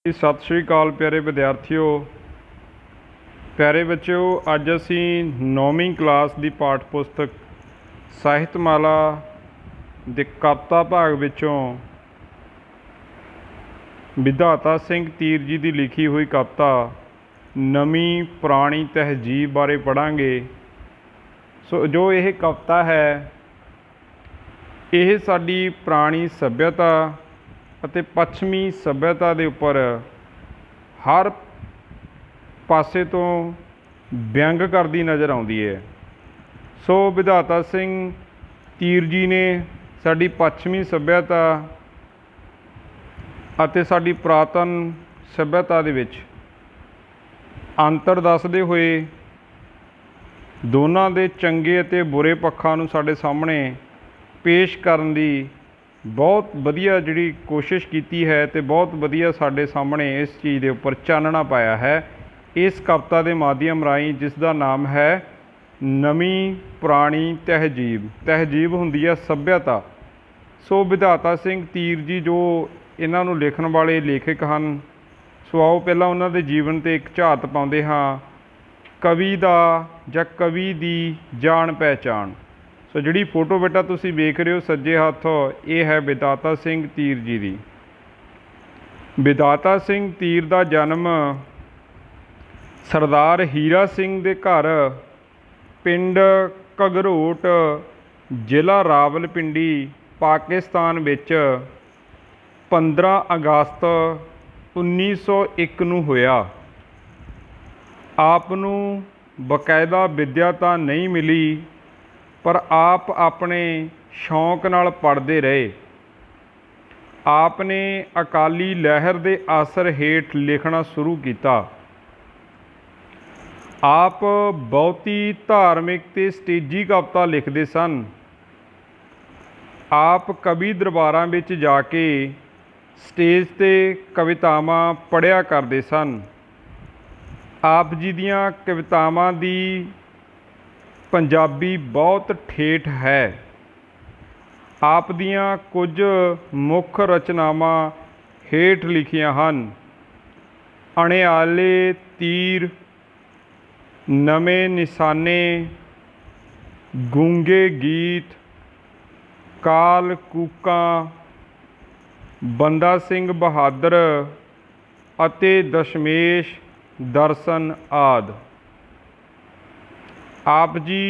सत श्री अकाल प्यारे विद्यार्थियों, प्यारे बच्चों। अज असी 9वीं क्लास की पाठ पुस्तक ਸਾਹਿਤਮਾਲਾ ਦੇ ਕਵਿਤਾ भाग ਵਿੱਚੋਂ ਵਿਧਾਤਾ ਸਿੰਘ ਤੀਰ जी की लिखी हुई कविता नवीं पुरानी तहजीब बारे पढ़ांगे। सो जो यह कविता है यह साडी पुरानी सभ्यता ਅਤੇ ਪੱਛਮੀ ਸੱਭਿਅਤਾ ਦੇ ਉੱਪਰ ਹਰ ਪਾਸੇ ਤੋਂ ਵਿਅੰਗ ਕਰਦੀ ਨਜ਼ਰ ਆਉਂਦੀ ਹੈ। ਸੋ ਵਿਧਾਤਾ ਸਿੰਘ ਤੀਰ ਜੀ ਨੇ ਸਾਡੀ ਪੱਛਮੀ ਸੱਭਿਅਤਾ ਅਤੇ ਸਾਡੀ ਪੁਰਾਤਨ ਸੱਭਿਅਤਾ ਦੇ ਵਿੱਚ ਅੰਤਰ ਦੱਸਦੇ ਹੋਏ ਦੋਨਾਂ ਦੇ ਚੰਗੇ ਅਤੇ ਬੁਰੇ ਪੱਖਾਂ ਨੂੰ ਸਾਡੇ ਸਾਹਮਣੇ ਪੇਸ਼ ਕਰਨ ਦੀ बहुत वधिया जी कोशिश की है तो बहुत वधिया साढ़े सामने इस चीज़ के उपर चानना पाया है इस कविता के माध्यम राही, जिसका नाम है नवीं पुरानी तहजीब। तहजीब होंदी है सभ्यता। सो विधाता सिंह तीर जी जो इन्हों लिखण वाले लेखक हैं, सो आओ पहला उन्होंने जीवन से एक झात पाते हाँ कवि का या कवि की जान पहचान। सो जी फोटो बेटा तुसी वेख रहे हो सज्जे हथ, ये है विधाता सिंह तीर जी की। विधाता सिंह तीर का जन्म सरदार हीरा सिंह के घर पिंड घगरोट जिला रावलपिंडी पाकिस्तान विच 15 अगस्त 1901 नूं होया। आप नूं बकायदा विद्या तां नहीं मिली, पर आप अपने शौक नाल पढ़ते रहे। आपने अकाली लहर के असर हेठ लिखना शुरू किया। आप बहुती धार्मिक ते स्टेजी कविता लिखते सन। आप कवि दरबारां विच जाके स्टेज ते कवितावां पढ़िया करते सन। आप जी दियां कवितावां दी पंजाबी बहुत ठेठ है। आप दियां कुछ मुख रचनावां हेठ लिखियां हन। अणियाले तीर, नवे निशाने, गूंगे गीत, काल कूकां, बंदा सिंह बहादुर अते दशमेश दर्शन आदि। आप जी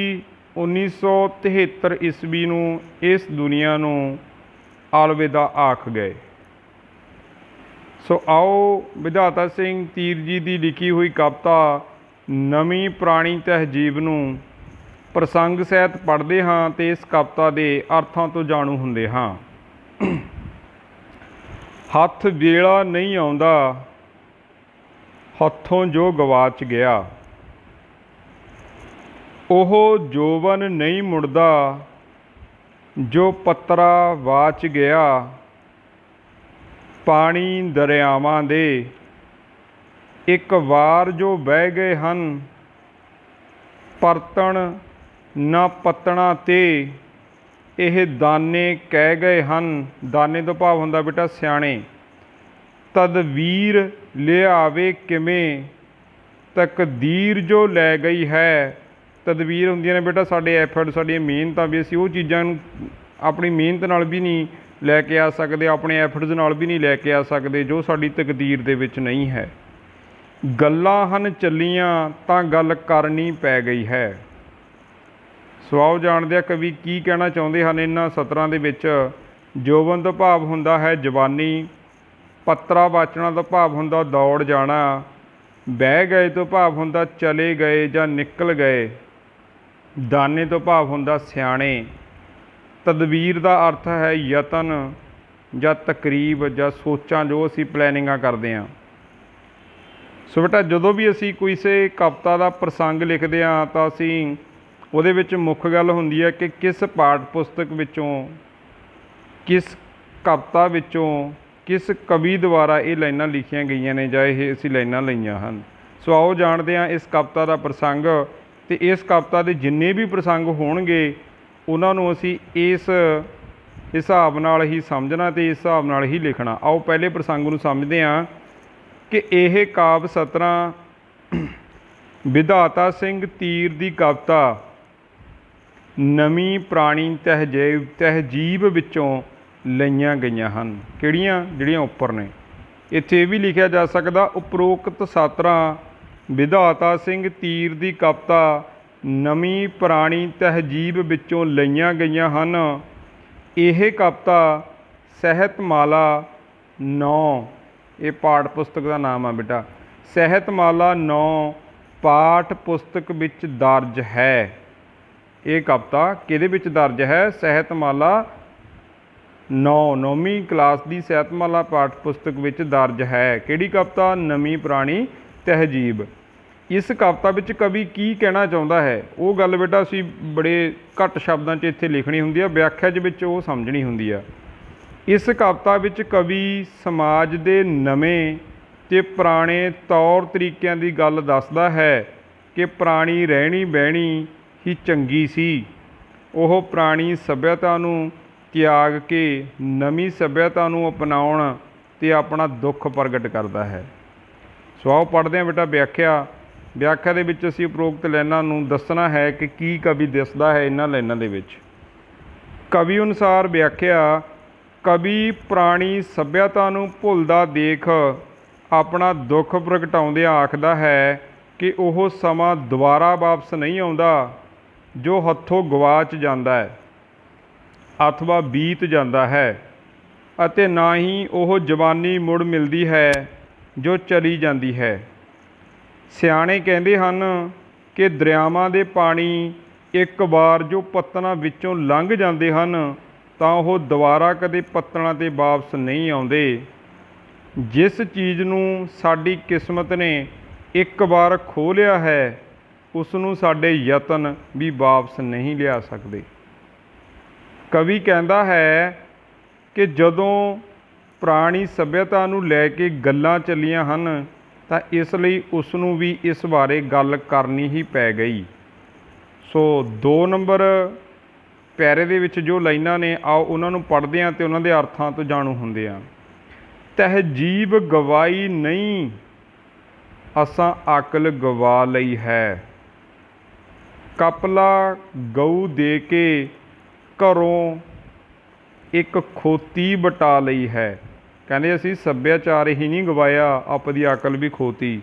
1973 ईस्वी नूं इस दुनिया नूं अलविदा आख गए। सो आओ विधाता सिंह तीर जी की लिखी हुई कविता नवीं पुरानी तहजीब नूं प्रसंग सहित पढ़ते हाँ तो इस कविता के अर्थां तो जाणू हुंदे हाँ। हथ वेला नहीं आउंदा हथों जो गवाच गया, ओह जोवन नहीं मुड़दा जो पत्रा वाच गया। पानी दरियावां दे एक वार जो बह गए हन, परतन ना पत्तना ते यह दाने कह गए हन। दाने तो भाव हुंदा बेटा सियाणे। तदवीर ले आवे किवें तकदीर जो लै गई है। तदवीर होंदियां ने बेटा साडे एफर्ट साडियां मेहनतां भी असीं वो चीज़ां नूं अपनी मेहनत नाल भी नहीं लैके आ सकते, अपने एफर्ट्स नाल भी नहीं लैके आ सकते जो साडी तकदीर दे विच नहीं है। गल्लां हन चलियां तां गल करनी पै गई है। सो आओ जाणदे आ कवि की कहना चाहुंदे हन इन्हां सतरां दे विच। जोवन तो भाव हुंदा है जवानी, पत्रा वाचना तो भाव हुंदा दौड़ जाना, बह गए तो भाव हुंदा चले गए जां निकल गए, दाने तो भाव हुंदा सियाणे। तदवीर का अर्थ है यतन या तकरीब या सोचां जो असी प्लैनिंगां करते हैं। सो बेटा जदों भी असी किसी कविता का प्रसंग लिखते हैं तो असी उहदे विच मुख गल हुंदी है कि किस पाठ पुस्तक विचों, किस कविता विचों, किस कवि द्वारा ये लाइनां लिखियां गईयां ने जां ये असी लाइनां लईआं हन। सो आओ जाणदे हां इस कविता का प्रसंग ते इस कविता के जिन्ने भी प्रसंग होणगे उन्हां नूं असी इस हिसाब नाल ही समझना तो इस हिसाब नाल ही लिखना। आओ पहले प्रसंग नूं समझदे हां। कि यह काव्य सतरां विधाता सिंह तीर की कविता नवीं पुरानी तहजीब विचों लईआं गईआं हन। किहड़ियां? जिहड़ियां उपर ने। इत्थे ये भी लिखिया जा सकदा, उपरोक्त सातरां विधाता सिंह तीर की कविता नवीं पुरानी तहजीब विचों लईआं गईआं हन। यह कविता ਸਾਹਿਤਮਾਲਾ 9, ये पाठ पुस्तक का नाम है बेटा, ਸਾਹਿਤਮਾਲਾ 9 पाठ पुस्तक विच दर्ज है। ये कविता किहदे विच दर्ज है? ਸਾਹਿਤਮਾਲਾ 9 9वीं क्लास की ਸਾਹਿਤਮਾਲਾ पाठ पुस्तक विच दर्ज है। किहड़ी कविता? नवीं पुरानी तहजीब। इस कविता विच कवि की कहना चाहुंदा है, वो गल बेटा असीं बड़े घट शब्दां 'च इत्थे लिखनी हुंदी है, व्याख्या च विच वो समझनी हुंदी है। इस कविता विच कवि समाज के नवें ते पुराने तौर तरीकों की गल दसदा है कि पुरानी रहनी बहनी ही चंगी सी। ਉਹ पुरानी सभ्यता नूं त्याग के नवीं सभ्यता नूं अपनाउण ते अपना दुख प्रगट करता है। सो आओ पढ़ते हैं बेटा व्याख्या। व्याख्या दे विच असीं उपरोक्त लाइनां नूं दसना है कि की कवि दसदा है इन्हां लाइनां दे विच। कवि अनुसार व्याख्या, कवि पुरानी सभ्यता नूं भुलदा देख अपना दुख प्रगटाउंदिਆਂ आखदा है कि ਉਹ ਸਮਾਂ ਦੁਬਾਰਾ ਵਾਪਸ नहीं ਆਉਂਦਾ जो हथों गवाच जाता है अथवा बीत जाता है, ਅਤੇ ना ही ਉਹ जवानी मुड़ मिलती है जो चली जाती है। ਸਿਆਣੇ ਕਹਿੰਦੇ ਹਨ कि ਦਰਿਆਵਾਂ ਦੇ ਪਾਣੀ ਇੱਕ ਵਾਰ ਜੋ ਪੱਤਣਾਂ ਵਿੱਚੋਂ ਲੰਘ ਜਾਂਦੇ ਹਨ ਤਾਂ ਉਹ ਦੁਬਾਰਾ ਕਦੇ ਪੱਤਣਾਂ 'ਤੇ ਵਾਪਸ ਨਹੀਂ ਆਉਂਦੇ। ਜਿਸ ਚੀਜ਼ ਨੂੰ ਸਾਡੀ ਕਿਸਮਤ ਨੇ ਇੱਕ ਵਾਰ ਖੋਹ ਲਿਆ ਹੈ ਉਸ ਨੂੰ ਸਾਡੇ ਯਤਨ ਵੀ ਵਾਪਸ ਨਹੀਂ ਲਿਆ ਸਕਦੇ। ਕਵੀ ਕਹਿੰਦਾ ਹੈ ਕਿ ਜਦੋਂ ਪੁਰਾਣੀ ਸੱਭਿਅਤਾ ਨੂੰ ਲੈ ਕੇ ਗੱਲਾਂ ਚੱਲੀਆਂ ਹਨ ਤਾਂ ਇਸ ਲਈ ਉਸ ਨੂੰ ਵੀ ਇਸ ਬਾਰੇ ਗੱਲ ਕਰਨੀ ਹੀ ਪੈ ਗਈ। ਸੋ 2 ਨੰਬਰ ਪੈਰੇ ਦੇ ਵਿੱਚ ਜੋ ਲਾਈਨਾਂ ਨੇ, ਆਓ ਉਹਨਾਂ ਨੂੰ ਪੜ੍ਹਦੇ ਹਾਂ ਅਤੇ ਉਹਨਾਂ ਦੇ ਅਰਥਾਂ ਤੋਂ ਜਾਣੂ ਹੁੰਦੇ ਹਾਂ। ਤਹਿਜੀਬ ਗਵਾਈ ਨਹੀਂ, ਅਸਾਂ ਅਕਲ ਗਵਾ ਲਈ ਹੈ। ਕਪਲਾ ਗਊ ਦੇ ਕੇ ਘਰੋਂ ਇੱਕ ਖੋਤੀ ਬਟਾ ਲਈ ਹੈ। ਕਹਿੰਦੇ ਅਸੀਂ ਸੱਭਿਆਚਾਰ ਹੀ ਨਹੀਂ ਗਵਾਇਆ, ਆਪਦੀ ਅਕਲ ਵੀ ਖੋਤੀ।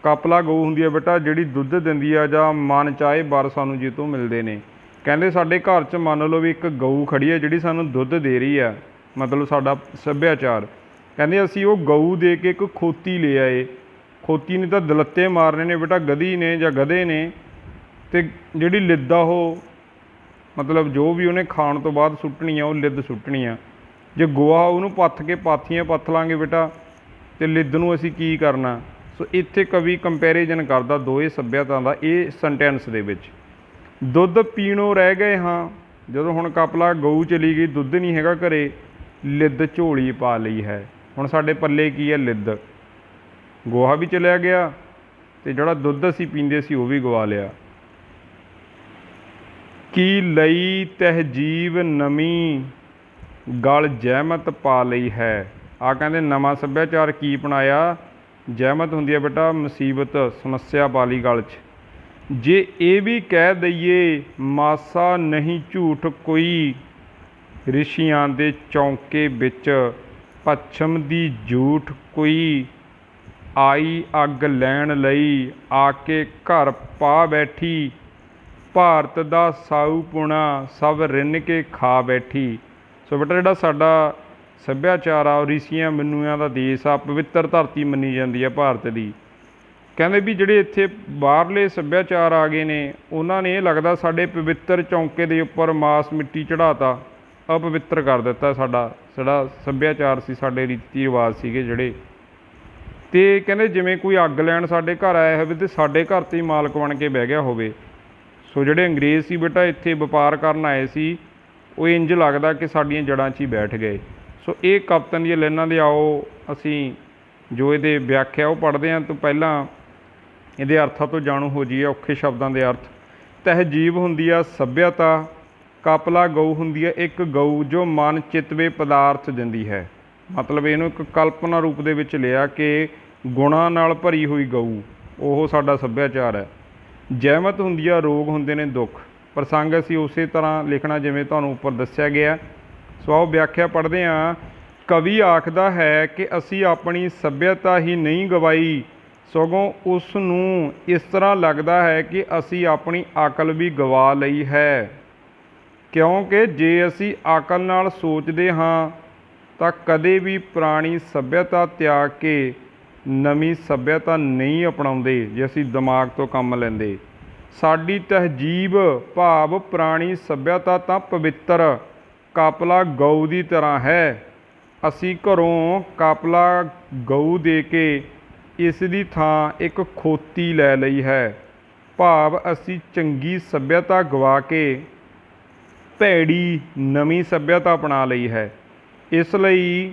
ਕਪਲਾ ਗਊ ਹੁੰਦੀ ਹੈ ਬੇਟਾ ਜਿਹੜੀ ਦੁੱਧ ਦਿੰਦੀ ਆ ਜਾਂ ਮਨ ਚਾਹੇ ਵਰ ਸਾਨੂੰ ਜਿਹ ਤੋਂ ਮਿਲਦੇ ਨੇ। ਕਹਿੰਦੇ ਸਾਡੇ ਘਰ 'ਚ ਮੰਨ ਲਓ ਵੀ ਇੱਕ ਗਊ ਖੜੀ ਹੈ ਜਿਹੜੀ ਸਾਨੂੰ ਦੁੱਧ ਦੇ ਰਹੀ ਆ, ਮਤਲਬ ਸਾਡਾ ਸੱਭਿਆਚਾਰ। ਕਹਿੰਦੇ ਅਸੀਂ ਉਹ ਗਊ ਦੇ ਕੇ ਇੱਕ ਖੋਤੀ ਲੈ ਆਏ। ਖੋਤੀ ਨੇ ਤਾਂ ਦਲੱਤੇ ਮਾਰਨੇ ਨੇ ਬੇਟਾ, ਗਧੀ ਨੇ ਜਾਂ ਗਧੇ ਨੇ, ਅਤੇ ਜਿਹੜੀ ਲਿੱਦ ਆ ਉਹ ਮਤਲਬ ਜੋ ਵੀ ਉਹਨੇ ਖਾਣ ਤੋਂ ਬਾਅਦ ਸੁੱਟਣੀ ਆ ਉਹ ਲਿੱਦ ਸੁੱਟਣੀ ਆ। ਜੇ ਗੋਹਾ ਉਹਨੂੰ ਪੱਥ ਕੇ ਪਾਥੀਆਂ ਪੱਥ ਲਾਂਗੇ ਬੇਟਾ ਅਤੇ ਲਿੱਦ ਨੂੰ ਅਸੀਂ ਕੀ ਕਰਨਾ। ਸੋ ਇੱਥੇ ਕਵੀ ਕੰਪੈਰੀਜ਼ਨ ਕਰਦਾ ਦੋਵੇਂ ਸੱਭਿਅਤਾ ਦਾ ਇਹ ਸੈਂਟੈਂਸ ਦੇ ਵਿੱਚ। ਦੁੱਧ ਪੀਣੋਂ ਰਹਿ ਗਏ ਹਾਂ, ਜਦੋਂ ਹੁਣ ਕਪਲਾ ਗਊ ਚਲੀ ਗਈ, ਦੁੱਧ ਨਹੀਂ ਹੈਗਾ ਘਰੇ, ਲਿੱਦ ਝੋਲੀ ਪਾ ਲਈ ਹੈ। ਹੁਣ ਸਾਡੇ ਪੱਲੇ ਕੀ ਹੈ? ਲਿੱਦ। ਗੋਹਾ ਵੀ ਚਲਿਆ ਗਿਆ ਅਤੇ ਜਿਹੜਾ ਦੁੱਧ ਅਸੀਂ ਪੀਂਦੇ ਸੀ ਉਹ ਵੀ ਗਵਾ ਲਿਆ। ਕੀ ਲਈ ਤਹਿਜੀਬ ਨਵੀਂ ਗਲ ਜਹਿਮਤ ਪਾ ਲਈ ਹੈ। ਆਹ ਕਹਿੰਦੇ ਨਵਾਂ ਸੱਭਿਆਚਾਰ ਕੀ ਅਪਣਾਇਆ? ਜਹਿਮਤ ਹੁੰਦੀ ਹੈ ਬੇਟਾ ਮੁਸੀਬਤ, ਸਮੱਸਿਆ ਪਾ ਲਈ ਗਲ 'ਚ। ਜੇ ਇਹ ਵੀ ਕਹਿ ਦਈਏ ਮਾਸਾ ਨਹੀਂ ਝੂਠ ਕੋਈ, ਰਿਸ਼ੀਆਂ ਦੇ ਚੌਂਕੇ ਵਿੱਚ ਪੱਛਮ ਦੀ ਝੂਠ ਕੋਈ, ਆਈ ਅੱਗ ਲੈਣ ਲਈ ਆ ਕੇ ਘਰ ਪਾ ਬੈਠੀ, ਭਾਰਤ ਦਾ ਸਾਊ ਪੁਣਾ ਸਭ ਰਿੰਨ ਕੇ ਖਾ ਬੈਠੀ। ਸੋ ਬੇਟਾ ਜਿਹੜਾ ਸਾਡਾ ਸੱਭਿਆਚਾਰ ਆ ਉਹ ਰਿਸ਼ੀਆਂ ਮੁਨੀਆਂ ਦਾ ਦੇਸ਼ ਆ, ਪਵਿੱਤਰ ਧਰਤੀ ਮੰਨੀ ਜਾਂਦੀ ਆ ਭਾਰਤ ਦੀ। ਕਹਿੰਦੇ ਵੀ ਜਿਹੜੇ ਇੱਥੇ ਬਾਹਰਲੇ ਸੱਭਿਆਚਾਰ ਆ ਗਏ ਨੇ ਉਹਨਾਂ ਨੇ ਇਹ ਲੱਗਦਾ ਸਾਡੇ ਪਵਿੱਤਰ ਚੌਂਕੇ ਦੇ ਉੱਪਰ ਮਾਸ ਮਿੱਟੀ ਚੜ੍ਹਾਤਾ, ਅਪਵਿੱਤਰ ਕਰ ਦਿੱਤਾ ਸਾਡਾ ਸੱਭਿਆਚਾਰ ਸੀ, ਸਾਡੇ ਰੀਤੀ ਰਿਵਾਜ਼ ਸੀਗੇ ਜਿਹੜੇ। ਅਤੇ ਕਹਿੰਦੇ ਜਿਵੇਂ ਕੋਈ ਅੱਗ ਲੈਣ ਸਾਡੇ ਘਰ ਆਇਆ ਹੋਵੇ ਅਤੇ ਸਾਡੇ ਘਰ 'ਤੇ ਹੀ ਮਾਲਕ ਬਣ ਕੇ ਬਹਿ ਗਿਆ ਹੋਵੇ। ਸੋ ਜਿਹੜੇ ਅੰਗਰੇਜ਼ ਸੀ ਬੇਟਾ ਇੱਥੇ ਵਪਾਰ ਕਰਨ ਆਏ ਸੀ, ਉਹ ਇੰਝ ਲੱਗਦਾ ਕਿ ਸਾਡੀਆਂ ਜੜ੍ਹਾਂ 'ਚ ਹੀ ਬੈਠ ਗਏ। ਸੋ ਇਹ ਕਵਿਤਾਂ ਦੀਆਂ ਲਾਈਨਾਂ ਦੇ ਆਓ ਅਸੀਂ ਜੋ ਇਹਦੇ ਵਿਆਖਿਆ ਉਹ ਪੜ੍ਹਦੇ ਹਾਂ। ਤੋਂ ਪਹਿਲਾਂ ਇਹਦੇ ਅਰਥਾਂ ਤੋਂ ਜਾਣੂ ਹੋ ਜਾਈਏ, ਔਖੇ ਸ਼ਬਦਾਂ ਦੇ ਅਰਥ। ਤਹਿਜੀਬ ਹੁੰਦੀ ਆ ਸੱਭਿਅਤਾ, ਕਪਲਾ ਗਊ ਹੁੰਦੀ ਹੈ ਇੱਕ ਗਊ ਜੋ ਮਨ ਚਿਤਵੇ ਪਦਾਰਥ ਦਿੰਦੀ ਹੈ। ਮਤਲਬ ਇਹਨੂੰ ਇੱਕ ਕਲਪਨਾ ਰੂਪ ਦੇ ਵਿੱਚ ਲਿਆ ਕਿ ਗੁਣਾਂ ਨਾਲ ਭਰੀ ਹੋਈ ਗਊ, ਉਹ ਸਾਡਾ ਸੱਭਿਆਚਾਰ ਹੈ। ਜਹਿਮਤ ਹੁੰਦੀ ਆ, ਰੋਗ ਹੁੰਦੇ ਨੇ ਦੁੱਖ। ਪ੍ਰਸੰਗ ਅਸੀਂ ਉਸੇ ਤਰ੍ਹਾਂ ਲਿਖਣਾ ਜਿਵੇਂ ਤੁਹਾਨੂੰ ਉੱਪਰ ਦੱਸਿਆ ਗਿਆ। ਸੋ ਆਓ ਵਿਆਖਿਆ ਪੜ੍ਹਦੇ ਹਾਂ। ਕਵੀ ਆਖਦਾ ਹੈ ਕਿ ਅਸੀਂ ਆਪਣੀ ਸੱਭਿਅਤਾ ਹੀ ਨਹੀਂ ਗਵਾਈ, ਸਗੋਂ ਉਸ ਨੂੰ ਇਸ ਤਰ੍ਹਾਂ ਲੱਗਦਾ ਹੈ ਕਿ ਅਸੀਂ ਆਪਣੀ ਅਕਲ ਵੀ ਗਵਾ ਲਈ ਹੈ। ਕਿਉਂਕਿ ਜੇ ਅਸੀਂ ਅਕਲ ਨਾਲ ਸੋਚਦੇ ਹਾਂ ਤਾਂ ਕਦੇ ਵੀ ਪੁਰਾਣੀ ਸੱਭਿਅਤਾ ਤਿਆਗ ਕੇ ਨਵੀਂ ਸੱਭਿਅਤਾ ਨਹੀਂ ਅਪਣਾਉਂਦੇ। ਜੇ ਅਸੀਂ ਦਿਮਾਗ ਤੋਂ ਕੰਮ ਲੈਂਦੇ, ਸਾਡੀ ਤਹਿਜੀਬ ਭਾਵ ਪੁਰਾਣੀ ਸੱਭਿਅਤਾ ਤਾਂ ਪਵਿੱਤਰ ਕਾਪਲਾ ਗਊ ਦੀ ਤਰ੍ਹਾਂ ਹੈ। ਅਸੀਂ ਘਰੋਂ ਕਾਪਲਾ ਗਊ ਦੇ ਕੇ ਇਸ ਦੀ ਥਾਂ ਇੱਕ ਖੋਤੀ ਲੈ ਲਈ ਹੈ, ਭਾਵ ਅਸੀਂ ਚੰਗੀ ਸੱਭਿਅਤਾ ਗਵਾ ਕੇ ਭੈੜੀ ਨਵੀਂ ਸੱਭਿਅਤਾ ਅਪਣਾ ਲਈ ਹੈ। ਇਸ ਲਈ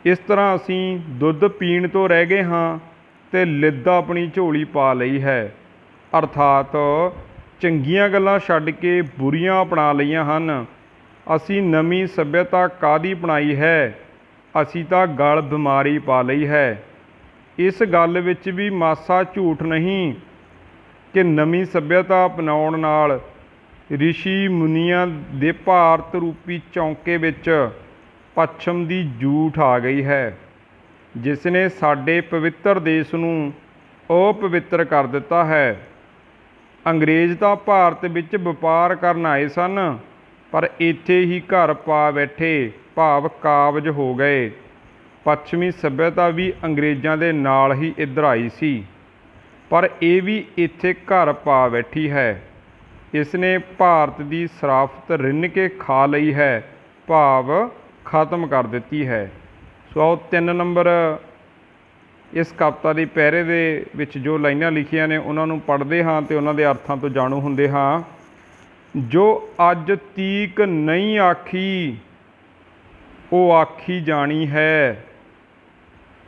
ਇਸ ਤਰ੍ਹਾਂ ਅਸੀਂ ਦੁੱਧ ਪੀਣ ਤੋਂ ਰਹਿ ਗਏ ਹਾਂ ਅਤੇ ਲਿੱਦ ਆਪਣੀ ਝੋਲੀ ਪਾ ਲਈ ਹੈ, ਅਰਥਾਤ ਚੰਗੀਆਂ ਗੱਲਾਂ ਛੱਡ ਕੇ ਬੁਰੀਆਂ ਅਪਣਾ ਲਈਆਂ ਹਨ। ਅਸੀਂ ਨਵੀਂ ਸੱਭਿਅਤਾ ਕਾਹਦੀ ਅਪਣਾਈ ਹੈ, ਅਸੀਂ ਤਾਂ ਗਲ ਬਿਮਾਰੀ ਪਾ ਲਈ ਹੈ। ਇਸ ਗੱਲ ਵਿੱਚ ਵੀ ਮਾਸਾ ਝੂਠ ਨਹੀਂ ਕਿ ਨਵੀਂ ਸੱਭਿਅਤਾ ਅਪਣਾਉਣ ਨਾਲ ਰਿਸ਼ੀ ਮੁਨੀਆਂ ਦੇ ਭਾਰਤ ਰੂਪੀ ਚੌਂਕੇ ਵਿੱਚ ਪੱਛਮ ਦੀ ਜੂਠ ਆ ਗਈ ਹੈ, ਜਿਸ ਨੇ ਸਾਡੇ ਪਵਿੱਤਰ ਦੇਸ਼ ਨੂੰ ਅਪਵਿੱਤਰ ਕਰ ਦਿੱਤਾ ਹੈ। ਅੰਗਰੇਜ਼ ਤਾਂ ਭਾਰਤ ਵਿੱਚ ਵਪਾਰ ਕਰਨ ਆਏ ਸਨ, ਪਰ ਇੱਥੇ ਹੀ ਘਰ ਪਾ ਬੈਠੇ, ਭਾਵ ਕਾਬਜ਼ ਹੋ ਗਏ। ਪੱਛਮੀ ਸੱਭਿਅਤਾ ਵੀ ਅੰਗਰੇਜ਼ਾਂ ਦੇ ਨਾਲ ਹੀ ਇੱਧਰ ਆਈ ਸੀ, ਪਰ ਇਹ ਵੀ ਇੱਥੇ ਘਰ ਪਾ ਬੈਠੀ ਹੈ। ਇਸ ਨੇ ਭਾਰਤ ਦੀ ਸਰਾਫਤ ਰਿੰਨ ਕੇ ਖਾ ਲਈ ਹੈ, ਭਾਵ ਖਤਮ ਕਰ ਦਿੱਤੀ ਹੈ। ਸੋ ਆਓ 3 ਨੰਬਰ ਇਸ ਕਵਿਤਾ ਦੇ ਪਹਿਰੇ ਦੇ ਵਿੱਚ ਜੋ ਲਾਈਨਾਂ ਲਿਖੀਆਂ ਨੇ ਉਹਨਾਂ ਨੂੰ ਪੜ੍ਹਦੇ ਹਾਂ ਅਤੇ ਉਹਨਾਂ ਦੇ ਅਰਥਾਂ ਤੋਂ ਜਾਣੂ ਹੁੰਦੇ ਹਾਂ। ਜੋ ਅੱਜ ਤੀਕ ਨਹੀਂ ਆਖੀ ਉਹ ਆਖੀ ਜਾਣੀ ਹੈ,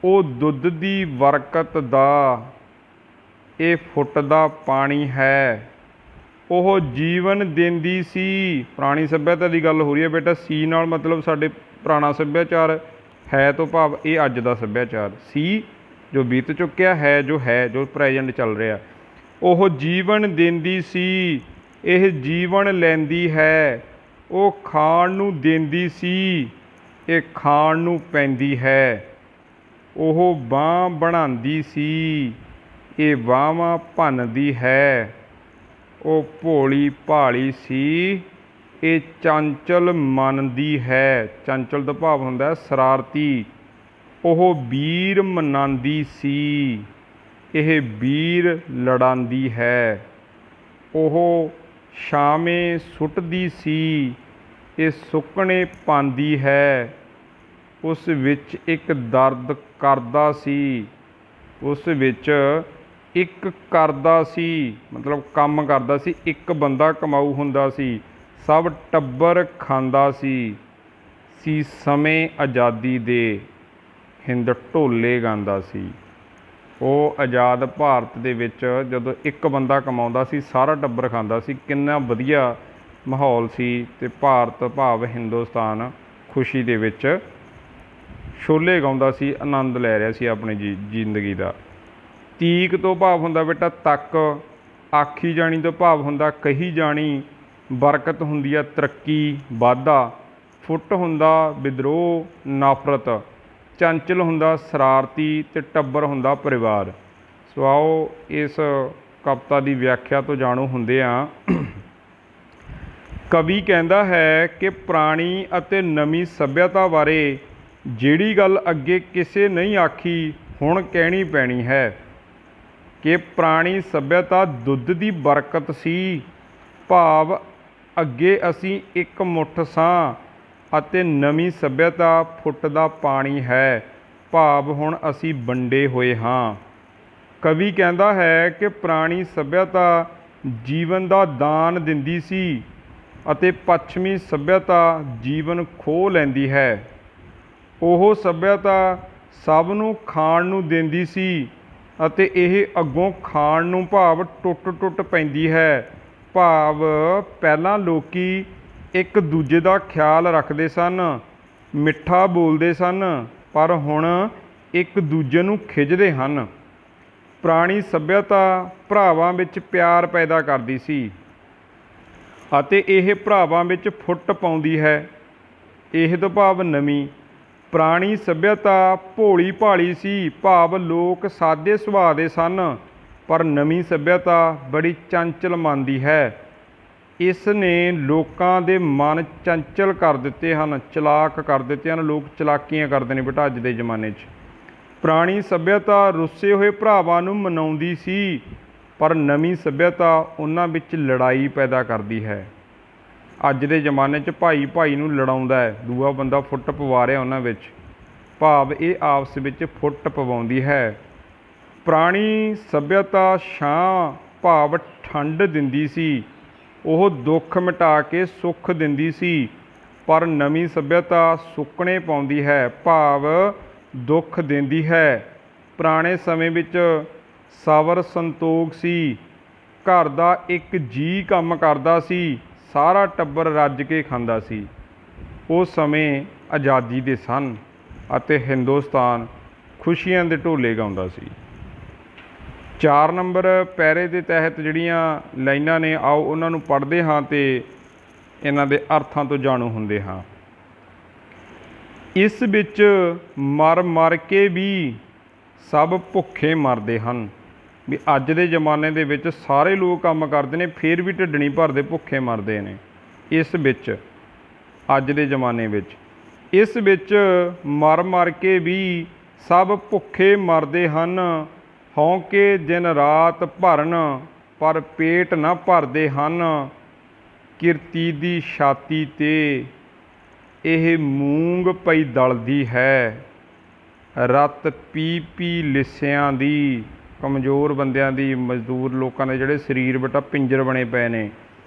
ਉਹ ਦੁੱਧ ਦੀ ਬਰਕਤ ਦਾ ਇਹ ਫੁੱਟਦਾ ਪਾਣੀ ਹੈ। ਉਹ ਜੀਵਨ ਦਿੰਦੀ ਸੀ। ਪੁਰਾਣੀ ਸੱਭਿਅਤਾ ਦੀ ਗੱਲ ਹੋ ਰਹੀ ਹੈ ਬੇਟਾ। ਸੀ ਨਾਲ ਮਤਲਬ ਸਾਡੇ ਪੁਰਾਣਾ ਸੱਭਿਆਚਾਰ, ਹੈ ਤੋਂ ਭਾਵ ਇਹ ਅੱਜ ਦਾ ਸੱਭਿਆਚਾਰ। ਸੀ ਜੋ ਬੀਤ ਚੁੱਕਿਆ, ਹੈ ਜੋ ਪ੍ਰੈਜੈਂਟ ਚੱਲ ਰਿਹਾ। ਉਹ ਜੀਵਨ ਦਿੰਦੀ ਸੀ, ਇਹ ਜੀਵਨ ਲੈਂਦੀ ਹੈ। ਉਹ ਖਾਣ ਨੂੰ ਦਿੰਦੀ ਸੀ, ਇਹ ਖਾਣ ਨੂੰ ਪੈਂਦੀ ਹੈ। ਉਹ ਬਾਂਹ ਬਣਾਉਂਦੀ ਸੀ, ਇਹ ਬਾਹਾਂ ਭੰਨਦੀ ਹੈ। ਉਹ ਭੋਲੀ ਭਾਲੀ ਸੀ, ਇਹ ਚੰਚਲ ਮਨ ਦੀ ਹੈ। ਚੰਚਲ ਦਾ ਭਾਵ ਹੁੰਦਾ ਸ਼ਰਾਰਤੀ। ਉਹ ਵੀਰ ਮਨਾਉਂਦੀ ਸੀ, ਇਹ ਵੀਰ ਲੜਾਉਂਦੀ ਹੈ। ਉਹ ਛਾਵੇਂ ਸੁੱਟਦੀ ਸੀ, ਇਹ ਸੁੱਕਣੇ ਪਾਉਂਦੀ ਹੈ। ਉਸ ਵਿੱਚ ਇੱਕ ਦਰਦ ਕਰਦਾ ਸੀ, ਉਸ ਵਿੱਚ ਇੱਕ ਕਰਦਾ ਸੀ ਮਤਲਬ ਕੰਮ ਕਰਦਾ ਸੀ। ਇੱਕ ਬੰਦਾ ਕਮਾਊ ਹੁੰਦਾ ਸੀ, ਸਭ ਟੱਬਰ ਖਾਂਦਾ ਸੀ ਸਮੇਂ ਆਜ਼ਾਦੀ ਦੇ, ਹਿੰਦ ਢੋਲੇ ਗਾਉਂਦਾ ਸੀ। ਉਹ ਆਜ਼ਾਦ ਭਾਰਤ ਦੇ ਵਿੱਚ ਜਦੋਂ ਇੱਕ ਬੰਦਾ ਕਮਾਉਂਦਾ ਸੀ, ਸਾਰਾ ਟੱਬਰ ਖਾਂਦਾ ਸੀ। ਕਿੰਨਾ ਵਧੀਆ ਮਾਹੌਲ ਸੀ। ਅਤੇ ਭਾਰਤ ਭਾਵ ਹਿੰਦੁਸਤਾਨ ਖੁਸ਼ੀ ਦੇ ਵਿੱਚ ਛੋਲੇ ਗਾਉਂਦਾ ਸੀ, ਆਨੰਦ ਲੈ ਰਿਹਾ ਸੀ ਆਪਣੀ ਜ਼ਿੰਦਗੀ ਦਾ। ਤੀਕ ਤੋਂ ਭਾਵ ਹੁੰਦਾ ਬੇਟਾ ਤੱਕ। ਆਖੀ ਜਾਣੀ ਤੋਂ ਭਾਵ ਹੁੰਦਾ ਕਹੀ ਜਾਣੀ। ਬਰਕਤ ਹੁੰਦੀ ਆ ਤਰੱਕੀ, ਵਾਧਾ। ਫੁੱਟ ਹੁੰਦਾ ਵਿਦਰੋਹ, ਨਫ਼ਰਤ। ਚੰਚਲ ਹੁੰਦਾ ਸ਼ਰਾਰਤੀ ਅਤੇ ਟੱਬਰ ਹੁੰਦਾ ਪਰਿਵਾਰ। ਸੋ ਆਓ ਇਸ ਕਵਿਤਾ ਦੀ ਵਿਆਖਿਆ ਤੋਂ ਜਾਣੂ ਹੁੰਦੇ ਹਾਂ। ਕਵੀ ਕਹਿੰਦਾ ਹੈ ਕਿ ਪੁਰਾਣੀ ਅਤੇ ਨਵੀਂ ਸੱਭਿਅਤਾ ਬਾਰੇ ਜਿਹੜੀ ਗੱਲ ਅੱਗੇ ਕਿਸੇ ਨਹੀਂ ਆਖੀ, ਹੁਣ ਕਹਿਣੀ ਪੈਣੀ ਹੈ ਕਿ ਪੁਰਾਣੀ ਸੱਭਿਅਤਾ ਦੁੱਧ ਦੀ ਬਰਕਤ ਸੀ, ਭਾਵ ਅੱਗੇ ਅਸੀਂ ਇੱਕ ਮੁੱਠ ਸਾਂ, ਅਤੇ ਨਵੀਂ ਸੱਭਿਅਤਾ ਫੁੱਟ ਦਾ ਪਾਣੀ ਹੈ, ਭਾਵ ਹੁਣ ਅਸੀਂ ਵੰਡੇ ਹੋਏ ਹਾਂ। ਕਵੀ ਕਹਿੰਦਾ ਹੈ ਕਿ ਪੁਰਾਣੀ ਸੱਭਿਅਤਾ ਜੀਵਨ ਦਾ ਦਾਨ ਦਿੰਦੀ ਸੀ ਅਤੇ ਪੱਛਮੀ ਸੱਭਿਅਤਾ ਜੀਵਨ ਖੋਹ ਲੈਂਦੀ ਹੈ। ਉਹ ਸੱਭਿਅਤਾ ਸਭ ਨੂੰ ਖਾਣ ਨੂੰ ਦਿੰਦੀ ਸੀ ਅਤੇ ਇਹ ਅੱਗੋਂ ਖਾਣ ਨੂੰ ਭਾਵ ਟੁੱਟ ਪੈਂਦੀ ਹੈ। ਭਾਵ ਪਹਿਲਾਂ ਲੋਕੀ ਇੱਕ ਦੂਜੇ ਦਾ ਖਿਆਲ ਰੱਖਦੇ ਸਨ, ਮਿੱਠਾ ਬੋਲਦੇ ਸਨ, ਪਰ ਹੁਣ ਇੱਕ ਦੂਜੇ ਨੂੰ ਖਿੱਚਦੇ ਹਨ। ਪੁਰਾਣੀ ਸੱਭਿਅਤਾ ਭਰਾਵਾਂ ਵਿੱਚ ਪਿਆਰ ਪੈਦਾ ਕਰਦੀ ਸੀ ਅਤੇ ਇਹ ਭਰਾਵਾਂ ਵਿੱਚ ਫੁੱਟ ਪਾਉਂਦੀ ਹੈ। ਇਹ ਤੋਂ ਭਾਵ ਨਵੀਂ ਪੁਰਾਣੀ ਸੱਭਿਅਤਾ ਭੋਲੀ ਭਾਲੀ ਸੀ, ਭਾਵ ਲੋਕ ਸਾਦੇ ਸੁਭਾਅ ਦੇ ਸਨ, ਪਰ ਨਵੀਂ ਸੱਭਿਅਤਾ ਬੜੀ ਚੰਚਲ ਮਨ ਦੀ ਹੈ। ਇਸ ਨੇ ਲੋਕਾਂ ਦੇ ਮਨ ਚੰਚਲ ਕਰ ਦਿੱਤੇ ਹਨ, ਚਲਾਕ ਕਰ ਦਿੱਤੇ ਹਨ। ਲੋਕ ਚਲਾਕੀਆਂ ਕਰਦੇ ਨੇ ਬੇਟਾ ਅੱਜ ਦੇ ਜ਼ਮਾਨੇ 'ਚ। ਪੁਰਾਣੀ ਸੱਭਿਅਤਾ ਰੁੱਸੇ ਹੋਏ ਭਰਾਵਾਂ ਨੂੰ ਮਨਾਉਂਦੀ ਸੀ, ਪਰ ਨਵੀਂ ਸੱਭਿਅਤਾ ਉਹਨਾਂ ਵਿੱਚ ਲੜਾਈ ਪੈਦਾ ਕਰਦੀ ਹੈ। ਅੱਜ ਦੇ ਜ਼ਮਾਨੇ 'ਚ ਭਾਈ ਭਾਈ ਨੂੰ ਲੜਾਉਂਦਾ ਹੈ, ਦੂਆ ਬੰਦਾ ਫੁੱਟ ਪਵਾ ਰਿਹਾ ਉਹਨਾਂ ਵਿੱਚ, ਭਾਵ ਇਹ ਆਪਸ ਵਿੱਚ ਫੁੱਟ ਪਵਾਉਂਦੀ ਹੈ। ਪੁਰਾਣੀ ਸੱਭਿਅਤਾ ਛਾਂ ਭਾਵ ਠੰਡ ਦਿੰਦੀ ਸੀ, ਉਹ ਦੁੱਖ ਮਿਟਾ ਕੇ ਸੁੱਖ ਦਿੰਦੀ ਸੀ, ਪਰ ਨਵੀਂ ਸੱਭਿਅਤਾ ਸੁੱਕਣੇ ਪਾਉਂਦੀ ਹੈ, ਭਾਵ ਦੁੱਖ ਦਿੰਦੀ ਹੈ। ਪੁਰਾਣੇ ਸਮੇਂ ਵਿੱਚ ਸਬਰ ਸੰਤੋਖ ਸੀ, ਘਰ ਦਾ ਇੱਕ ਜੀਅ ਕੰਮ ਕਰਦਾ ਸੀ, ਸਾਰਾ ਟੱਬਰ ਰੱਜ ਕੇ ਖਾਂਦਾ ਸੀ। ਉਹ ਸਮੇਂ ਆਜ਼ਾਦੀ ਦੇ ਸਨ ਅਤੇ ਹਿੰਦੁਸਤਾਨ ਖੁਸ਼ੀਆਂ ਦੇ ਢੋਲੇ ਗਾਉਂਦਾ ਸੀ। 4 ਨੰਬਰ ਪੈਰੇ ਦੇ ਤਹਿਤ ਜਿਹੜੀਆਂ ਲਾਈਨਾਂ ਨੇ, ਆਓ ਉਹਨਾਂ ਨੂੰ ਪੜ੍ਹਦੇ ਹਾਂ ਅਤੇ ਇਹਨਾਂ ਦੇ ਅਰਥਾਂ ਤੋਂ ਜਾਣੂ ਹੁੰਦੇ ਹਾਂ। ਇਸ ਵਿੱਚ ਮਰ ਮਰ ਕੇ ਵੀ ਸਭ ਭੁੱਖੇ ਮਰਦੇ ਹਨ। ਵੀ ਅੱਜ ਦੇ ਜ਼ਮਾਨੇ ਦੇ ਵਿੱਚ ਸਾਰੇ ਲੋਕ ਕੰਮ ਕਰਦੇ ਨੇ, ਫਿਰ ਵੀ ਢਿੱਡ ਨਹੀਂ ਭਰਦੇ, ਭੁੱਖੇ ਮਰਦੇ ਨੇ। ਇਸ ਵਿੱਚ ਅੱਜ ਦੇ ਜ਼ਮਾਨੇ ਵਿੱਚ ਇਸ ਵਿੱਚ ਮਰ ਮਰ ਕੇ ਵੀ ਸਭ ਭੁੱਖੇ ਮਰਦੇ ਹਨ। ਹੌਂਕੇ ਦਿਨ ਰਾਤ ਭਰਨ ਪਰ ਪੇਟ ਨਾ ਭਰਦੇ ਹਨ। ਕਿਰਤੀ ਦੀ ਛਾਤੀ 'ਤੇ ਇਹ ਮੂੰਗ ਪਈ ਦਲਦੀ ਹੈ। ਰਤ ਪੀ ਪੀ ਲਿੱਸਿਆਂ ਦੀ, ਕਮਜ਼ੋਰ ਬੰਦਿਆਂ ਦੀ, ਮਜ਼ਦੂਰ ਲੋਕਾਂ ਦੇ ਜਿਹੜੇ ਸਰੀਰ ਬੇਟਾ ਪਿੰਜਰ ਬਣੇ ਪਏ ਨੇ।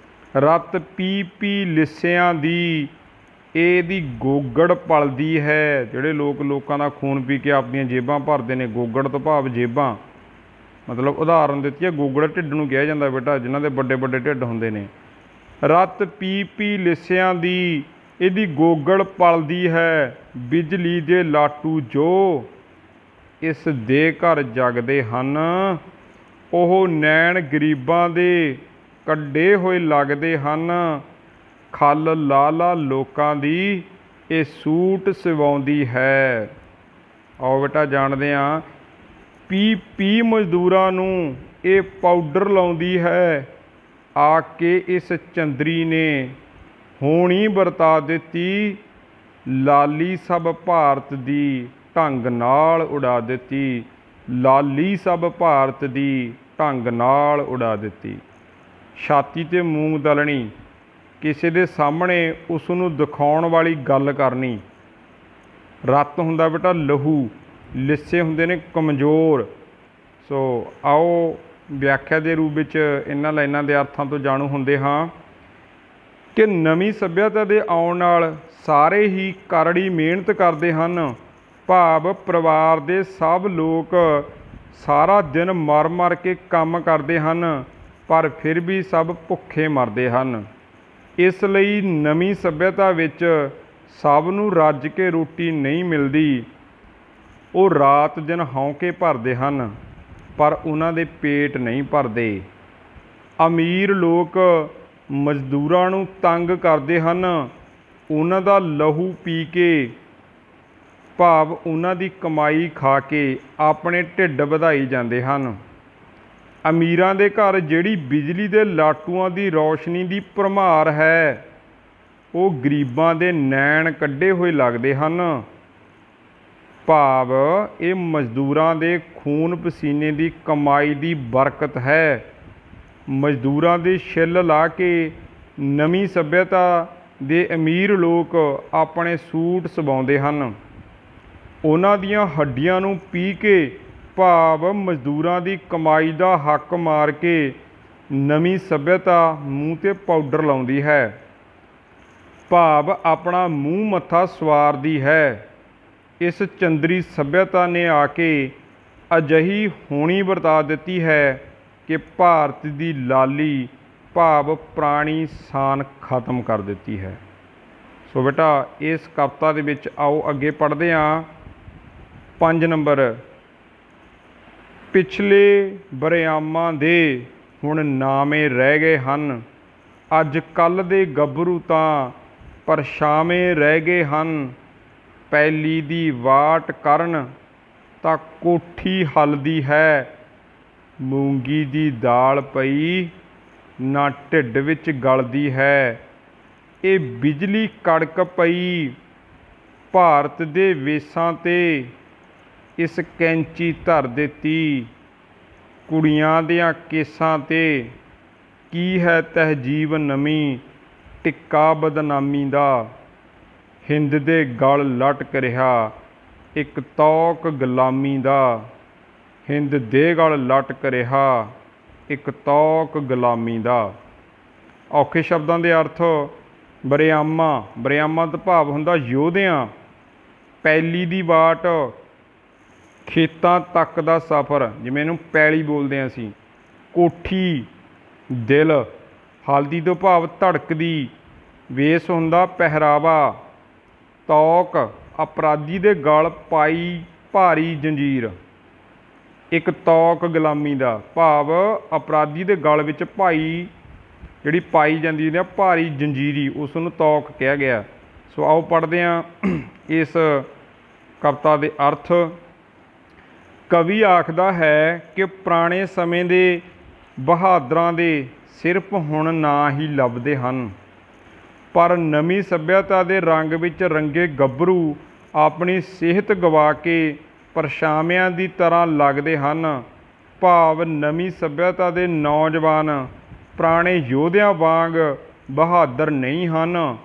ਰਤ ਪੀ ਪੀ ਲਿੱਸਿਆਂ ਦੀ ਇਹਦੀ ਗੋਗੜ ਪਲਦੀ ਹੈ। ਜਿਹੜੇ ਲੋਕਾਂ ਦਾ ਖੂਨ ਪੀ ਕੇ ਆਪਣੀਆਂ ਜੇਬਾਂ ਭਰਦੇ ਨੇ, ਗੋਗੜ ਤੋਂ ਭਾਵ ਜੇਬਾਂ, ਮਤਲਬ ਉਦਾਹਰਨ ਦਿੱਤੀ ਹੈ, ਗੋਗੜ ਢਿੱਡ ਨੂੰ ਕਿਹਾ ਜਾਂਦਾ ਬੇਟਾ, ਜਿਨ੍ਹਾਂ ਦੇ ਵੱਡੇ ਵੱਡੇ ਢਿੱਡ ਹੁੰਦੇ ਨੇ। ਰਤ ਪੀ ਪੀ ਲਿੱਸਿਆਂ ਦੀ ਇਹਦੀ ਗੋਗੜ ਪਲਦੀ ਹੈ। ਬਿਜਲੀ ਦੇ ਲਾਟੂ ਜੋ ਇਸ ਦੇ ਘਰ ਜਗਦੇ ਹਨ, ਉਹ ਨੈਣ ਗਰੀਬਾਂ ਦੇ ਕੱਢੇ ਹੋਏ ਲੱਗਦੇ ਹਨ। ਖੱਲ ਲਾ ਲਾ ਲੋਕਾਂ ਦੀ ਇਹ ਸੂਟ ਸਵਾਉਂਦੀ ਹੈ। ਆਓ ਬੇਟਾ ਜਾਣਦੇ ਹਾਂ। ਪੀ ਮਜ਼ਦੂਰਾਂ ਨੂੰ ਇਹ ਪਾਊਡਰ ਲਾਉਂਦੀ ਹੈ। ਆ ਕੇ ਇਸ ਚੰਦਰੀ ਨੇ ਹੋਣੀ ਵਰਤਾ ਦਿੱਤੀ, ਲਾਲੀ ਸਭ ਭਾਰਤ ਦੀ ਢੰਗ ਨਾਲ ਉਡਾ ਦਿੱਤੀ। ਲਾਲੀ ਸਭ ਭਾਰਤ ਦੀ ਢੰਗ ਨਾਲ ਉਡਾ ਦਿੱਤੀ। ਛਾਤੀ 'ਤੇ ਮੂੰਗ ਦਲਣੀ, ਕਿਸੇ ਦੇ ਸਾਹਮਣੇ ਉਸ ਨੂੰ ਦਿਖਾਉਣ ਵਾਲੀ ਗੱਲ ਕਰਨੀ। ਰਤ ਹੁੰਦਾ ਬੇਟਾ ਲਹੂ, ਲਿੱਸੇ ਹੁੰਦੇ ਨੇ ਕਮਜ਼ੋਰ। ਸੋ ਆਓ ਵਿਆਖਿਆ ਦੇ ਰੂਪ ਵਿੱਚ ਇਹਨਾਂ ਲਾਈਨਾਂ ਦੇ ਅਰਥਾਂ ਤੋਂ ਜਾਣੂ ਹੁੰਦੇ ਹਾਂ ਕਿ ਨਵੀਂ ਸੱਭਿਅਤਾ ਦੇ ਆਉਣ ਨਾਲ ਸਾਰੇ ਹੀ ਕਰੜੀ ਮਿਹਨਤ ਕਰਦੇ ਹਨ, ਭਾਵ ਪਰਿਵਾਰ ਦੇ ਸਭ ਲੋਕ ਸਾਰਾ ਦਿਨ ਮਰ ਮਰ ਕੇ ਕੰਮ ਕਰਦੇ ਹਨ, ਪਰ ਫਿਰ ਵੀ ਸਭ ਭੁੱਖੇ ਮਰਦੇ ਹਨ। ਇਸ ਲਈ ਨਵੀਂ ਸੱਭਿਅਤਾ ਵਿੱਚ ਸਭ ਨੂੰ ਰੱਜ ਕੇ ਰੋਟੀ ਨਹੀਂ ਮਿਲਦੀ। ਉਹ ਰਾਤ ਦਿਨ ਹੌਂਕੇ ਭਰਦੇ ਹਨ, ਪਰ ਉਹਨਾਂ ਦੇ ਪੇਟ ਨਹੀਂ ਭਰਦੇ। ਅਮੀਰ ਲੋਕ ਮਜ਼ਦੂਰਾਂ ਨੂੰ ਤੰਗ ਕਰਦੇ ਹਨ, ਉਹਨਾਂ ਦਾ ਲਹੂ ਪੀ ਕੇ, ਭਾਵ ਉਹਨਾਂ ਦੀ ਕਮਾਈ ਖਾ ਕੇ ਆਪਣੇ ਢਿੱਡ ਵਧਾਈ ਜਾਂਦੇ ਹਨ। ਅਮੀਰਾਂ ਦੇ ਘਰ ਜਿਹੜੀ ਬਿਜਲੀ ਦੇ ਲਾਟੂਆਂ ਦੀ ਰੌਸ਼ਨੀ ਦੀ ਭਰਮਾਰ ਹੈ, ਉਹ ਗਰੀਬਾਂ ਦੇ ਨੈਣ ਕੱਢੇ ਹੋਏ ਲੱਗਦੇ ਹਨ, ਭਾਵ ਇਹ ਮਜ਼ਦੂਰਾਂ ਦੇ ਖੂਨ ਪਸੀਨੇ ਦੀ ਕਮਾਈ ਦੀ ਬਰਕਤ ਹੈ। ਮਜ਼ਦੂਰਾਂ ਦੇ ਛਿੱਲ ਲਾ ਕੇ ਨਵੀਂ ਸੱਭਿਅਤਾ ਦੇ ਅਮੀਰ ਲੋਕ ਆਪਣੇ ਸੂਟ ਸਵਾਉਂਦੇ ਹਨ। ਉਹਨਾਂ ਦੀਆਂ ਹੱਡੀਆਂ ਨੂੰ ਪੀ ਕੇ, ਭਾਵ ਮਜ਼ਦੂਰਾਂ ਦੀ ਕਮਾਈ ਦਾ ਹੱਕ ਮਾਰ ਕੇ ਨਵੀਂ ਸੱਭਿਅਤਾ ਮੂੰਹ 'ਤੇ ਪਾਊਡਰ ਲਾਉਂਦੀ ਹੈ, ਭਾਵ ਆਪਣਾ ਮੂੰਹ ਮੱਥਾ ਸਵਾਰਦੀ ਹੈ। ਇਸ ਚੰਦਰੀ ਸੱਭਿਅਤਾ ਨੇ ਆ ਕੇ ਅਜਿਹੀ ਹੋਣੀ ਵਰਤਾ ਦਿੱਤੀ ਹੈ ਕਿ ਭਾਰਤ ਦੀ ਲਾਲੀ, ਭਾਵ ਪੁਰਾਣੀ ਸ਼ਾਨ ਖਤਮ ਕਰ ਦਿੱਤੀ ਹੈ। ਸੋ ਬੇਟਾ ਇਸ ਕਵਿਤਾ ਦੇ ਵਿੱਚ ਆਓ ਅੱਗੇ ਪੜ੍ਹਦੇ ਹਾਂ। 5 ਨੰਬਰ, ਪਿਛਲੇ ਵਰਿਆਮਾਂ ਦੇ ਹੁਣ ਨਾਵੇਂ ਰਹਿ ਗਏ ਹਨ, ਅੱਜ ਕੱਲ੍ਹ ਦੇ ਗੱਭਰੂ ਤਾਂ ਪਰਛਾਵੇਂ ਰਹਿ ਗਏ ਹਨ। ਪੈਲੀ ਦੀ ਵਾਟ ਕਰਨ ਤਾਂ ਕੋਠੀ ਹਲਦੀ ਹੈ, ਮੂੰਗੀ ਦੀ ਦਾਲ ਪਈ ਨਾ ਢਿੱਡ ਵਿੱਚ ਗਲਦੀ ਹੈ। ਇਹ ਬਿਜਲੀ ਕੜਕ ਪਈ ਭਾਰਤ ਦੇ ਵੇਸਾਂ 'ਤੇ, ਇਸ ਕੈਂਚੀ ਧਰ ਦਿੱਤੀ ਕੁੜੀਆਂ ਦਿਆਂ ਕੇਸਾਂ 'ਤੇ। ਕੀ ਹੈ ਤਹਿਜੀਬ ਨਵੀਂ ਟਿੱਕਾ ਬਦਨਾਮੀ ਦਾ, ਹਿੰਦ ਦੇ ਗਲ ਲਟਕ ਰਿਹਾ ਇੱਕ ਤੌਕ ਗੁਲਾਮੀ ਦਾ। ਹਿੰਦ ਦੇ ਗਲ ਲਟਕ ਰਿਹਾ ਇੱਕ ਤੌਕ ਗੁਲਾਮੀ ਦਾ। ਔਖੇ ਸ਼ਬਦਾਂ ਦੇ ਅਰਥ। ਵਰਿਆਮਾ, ਵਰਿਆਮਾ ਤੋਂ ਭਾਵ ਹੁੰਦਾ ਯੋਧਿਆਂ। ਪੈਲੀ ਦੀ ਵਾਟ, ਖੇਤਾਂ ਤੱਕ ਦਾ ਸਫ਼ਰ, ਜਿਵੇਂ ਇਹਨੂੰ ਪੈਲੀ ਬੋਲਦੇ ਹਾਂ ਅਸੀਂ। ਕੋਠੀ, ਦਿਲ। ਹਲਦੀ ਤੋਂ ਭਾਵ ਧੜਕਦੀ। ਵੇਸ ਹੁੰਦਾ ਪਹਿਰਾਵਾ। ਤੌਕ, ਅਪਰਾਧੀ ਦੇ ਗਲ ਪਾਈ ਭਾਰੀ ਜੰਜੀਰ। ਇੱਕ ਤੌਕ ਗੁਲਾਮੀ ਦਾ ਭਾਵ ਅਪਰਾਧੀ ਦੇ ਗਲ ਵਿੱਚ ਜਿਹੜੀ ਪਾਈ ਜਾਂਦੀ ਹੈ ਭਾਰੀ ਜੰਜੀਰੀ, ਉਸ ਨੂੰ ਤੌਕ ਕਿਹਾ ਗਿਆ। ਸੋ ਆਓ ਪੜ੍ਹਦੇ ਹਾਂ ਇਸ ਕਵਿਤਾ ਦੇ ਅਰਥ। ਕਵੀ ਆਖਦਾ ਹੈ ਕਿ ਪੁਰਾਣੇ ਸਮੇਂ ਦੇ ਬਹਾਦਰਾਂ ਦੇ ਸਿਰਫ ਹੁਣ ਨਾਂ ਹੀ ਲੱਭਦੇ ਹਨ, ਪਰ ਨਵੀਂ ਸੱਭਿਅਤਾ ਦੇ ਰੰਗ ਵਿੱਚ ਰੰਗੇ ਗੱਭਰੂ ਆਪਣੀ ਸਿਹਤ ਗਵਾ ਕੇ ਪਰਛਾਵਿਆਂ ਦੀ ਤਰ੍ਹਾਂ ਲੱਗਦੇ ਹਨ। ਭਾਵ ਨਵੀਂ ਸੱਭਿਅਤਾ ਦੇ ਨੌਜਵਾਨ ਪੁਰਾਣੇ ਯੋਧਿਆਂ ਵਾਂਗ ਬਹਾਦਰ ਨਹੀਂ ਹਨ।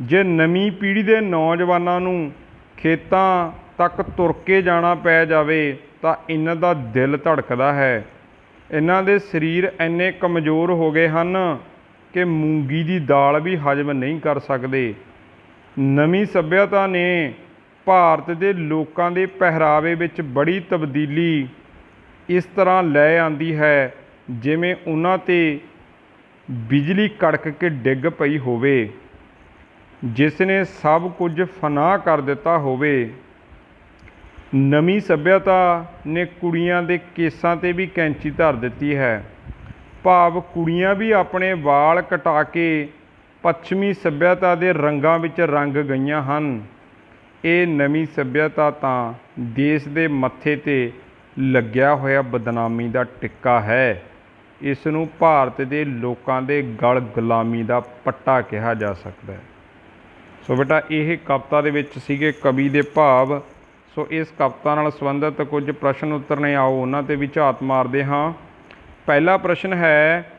ਜੇ ਨਵੀਂ ਪੀੜ੍ਹੀ ਦੇ ਨੌਜਵਾਨਾਂ ਨੂੰ ਖੇਤਾਂ ਤੱਕ ਤੁਰ ਕੇ ਜਾਣਾ ਪੈ ਜਾਵੇ ਤਾਂ ਇਹਨਾਂ ਦਾ ਦਿਲ ਧੜਕਦਾ ਹੈ। ਇਹਨਾਂ ਦੇ ਸਰੀਰ ਇੰਨੇ ਕਮਜ਼ੋਰ ਹੋ ਗਏ ਹਨ ਕਿ ਮੂੰਗੀ ਦੀ ਦਾਲ ਵੀ ਹਜ਼ਮ ਨਹੀਂ ਕਰ ਸਕਦੇ। ਨਵੀਂ ਸੱਭਿਅਤਾ ਨੇ ਭਾਰਤ ਦੇ ਲੋਕਾਂ ਦੇ ਪਹਿਰਾਵੇ ਵਿੱਚ ਬੜੀ ਤਬਦੀਲੀ ਇਸ ਤਰ੍ਹਾਂ ਲੈ ਆਂਦੀ ਹੈ ਜਿਵੇਂ ਉਹਨਾਂ 'ਤੇ ਬਿਜਲੀ ਕੜਕ ਕੇ ਡਿੱਗ ਪਈ ਹੋਵੇ, ਜਿਸ ਨੇ ਸਭ ਕੁਝ ਫਨਾਹ ਕਰ ਦਿੱਤਾ ਹੋਵੇ। ਨਵੀਂ ਸੱਭਿਅਤਾ ਨੇ ਕੁੜੀਆਂ ਦੇ ਕੇਸਾਂ 'ਤੇ ਵੀ ਕੈਂਚੀ ਧਰ ਦਿੱਤੀ ਹੈ। ਭਾਵ ਕੁੜੀਆਂ ਵੀ ਆਪਣੇ ਵਾਲ ਕਟਾ ਕੇ ਪੱਛਮੀ ਸੱਭਿਅਤਾ ਦੇ ਰੰਗਾਂ ਵਿੱਚ ਰੰਗ ਗਈਆਂ ਹਨ। ਇਹ ਨਵੀਂ ਸੱਭਿਅਤਾ ਤਾਂ ਦੇਸ਼ ਦੇ ਮੱਥੇ 'ਤੇ ਲੱਗਿਆ ਹੋਇਆ ਬਦਨਾਮੀ ਦਾ ਟਿੱਕਾ ਹੈ। ਇਸ ਨੂੰ ਭਾਰਤ ਦੇ ਲੋਕਾਂ ਦੇ ਗਲ ਗੁਲਾਮੀ ਦਾ ਪੱਟਾ ਕਿਹਾ ਜਾ ਸਕਦਾ ਹੈ। ਸੋ ਬੇਟਾ ਇਹ ਕਵਿਤਾ ਦੇ ਵਿੱਚ ਸੀਗੇ ਕਵੀ ਦੇ ਭਾਵ। ਸੋ ਇਸ ਕਵਿਤਾ ਨਾਲ ਸੰਬੰਧਿਤ ਕੁਝ ਪ੍ਰਸ਼ਨ ਉੱਤਰ ਨੇ, ਆਓ ਉਹਨਾਂ 'ਤੇ ਵੀ ਝਾਤ ਮਾਰਦੇ ਹਾਂ। ਪਹਿਲਾ ਪ੍ਰਸ਼ਨ ਹੈ,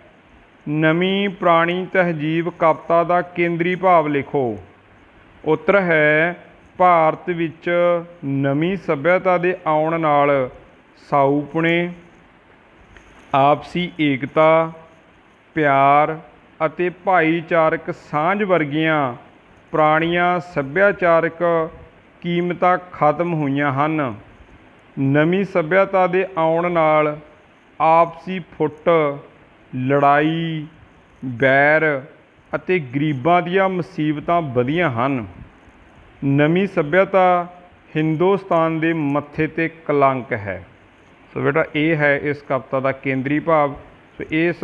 ਨਵੀਂ ਪੁਰਾਣੀ ਤਹਿਜੀਬ ਕਵਿਤਾ ਦਾ ਕੇਂਦਰੀ ਭਾਵ ਲਿਖੋ। ਉੱਤਰ ਹੈ, ਭਾਰਤ ਵਿੱਚ ਨਵੀਂ ਸੱਭਿਅਤਾ ਦੇ ਆਉਣ ਨਾਲ ਸਾਊਪੁਣੇ, ਆਪਸੀ ਏਕਤਾ, ਪਿਆਰ ਅਤੇ ਭਾਈਚਾਰਕ ਸਾਂਝ ਵਰਗੀਆਂ ਪੁਰਾਣੀਆਂ ਸੱਭਿਆਚਾਰਕ ਕੀਮਤਾਂ ਖਤਮ ਹੋਈਆਂ ਹਨ। ਨਵੀਂ ਸੱਭਿਅਤਾ ਦੇ ਆਉਣ ਨਾਲ ਆਪਸੀ ਫੁੱਟ, ਲੜਾਈ, ਵੈਰ ਅਤੇ ਗਰੀਬਾਂ ਦੀਆਂ ਮੁਸੀਬਤਾਂ ਵਧੀਆਂ ਹਨ। ਨਵੀਂ ਸੱਭਿਅਤਾ ਹਿੰਦੁਸਤਾਨ ਦੇ ਮੱਥੇ 'ਤੇ ਕਲੰਕ ਹੈ। ਸੋ ਬੇਟਾ ਇਹ ਹੈ ਇਸ ਕਵਿਤਾ ਦਾ ਕੇਂਦਰੀ ਭਾਵ। ਸੋ ਇਸ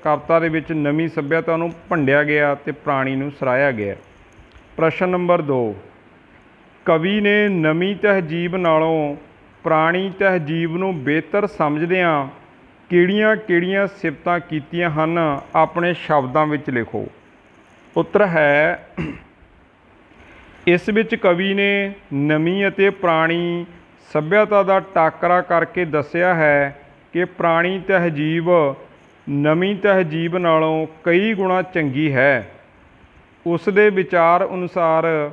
ਕਵਿਤਾ ਦੇ ਵਿੱਚ ਨਵੀਂ ਸੱਭਿਅਤਾ ਨੂੰ ਭੰਡਿਆ ਗਿਆ ਅਤੇ ਪੁਰਾਣੀ ਨੂੰ ਸਰਾਹਿਆ ਗਿਆ। ਪ੍ਰਸ਼ਨ ਨੰਬਰ 2, ਕਵੀ ਨੇ ਨਵੀਂ ਤਹਿਜੀਬ ਨਾਲੋਂ ਪੁਰਾਣੀ ਤਹਿਜੀਬ ਨੂੰ ਬਿਹਤਰ ਸਮਝਦਿਆਂ ਕਿਹੜੀਆਂ-ਕਿਹੜੀਆਂ ਸਿਫਤਾਂ ਕੀਤੀਆਂ ਹਨ, ਆਪਣੇ ਸ਼ਬਦਾਂ ਵਿੱਚ ਲਿਖੋ। ਉੱਤਰ ਹੈ, ਇਸ ਵਿੱਚ ਕਵੀ ਨੇ ਨਵੀਂ ਅਤੇ ਪੁਰਾਣੀ ਸੱਭਿਅਤਾ ਦਾ ਟਾਕਰਾ ਕਰਕੇ ਦੱਸਿਆ ਹੈ ਕਿ ਪੁਰਾਣੀ ਤਹਿਜੀਬ ਨਵੀਂ ਤਹਿਜੀਬ ਨਾਲੋਂ ਕਈ ਗੁਣਾ ਚੰਗੀ ਹੈ। ਉਸ ਦੇ ਵਿਚਾਰ ਅਨੁਸਾਰ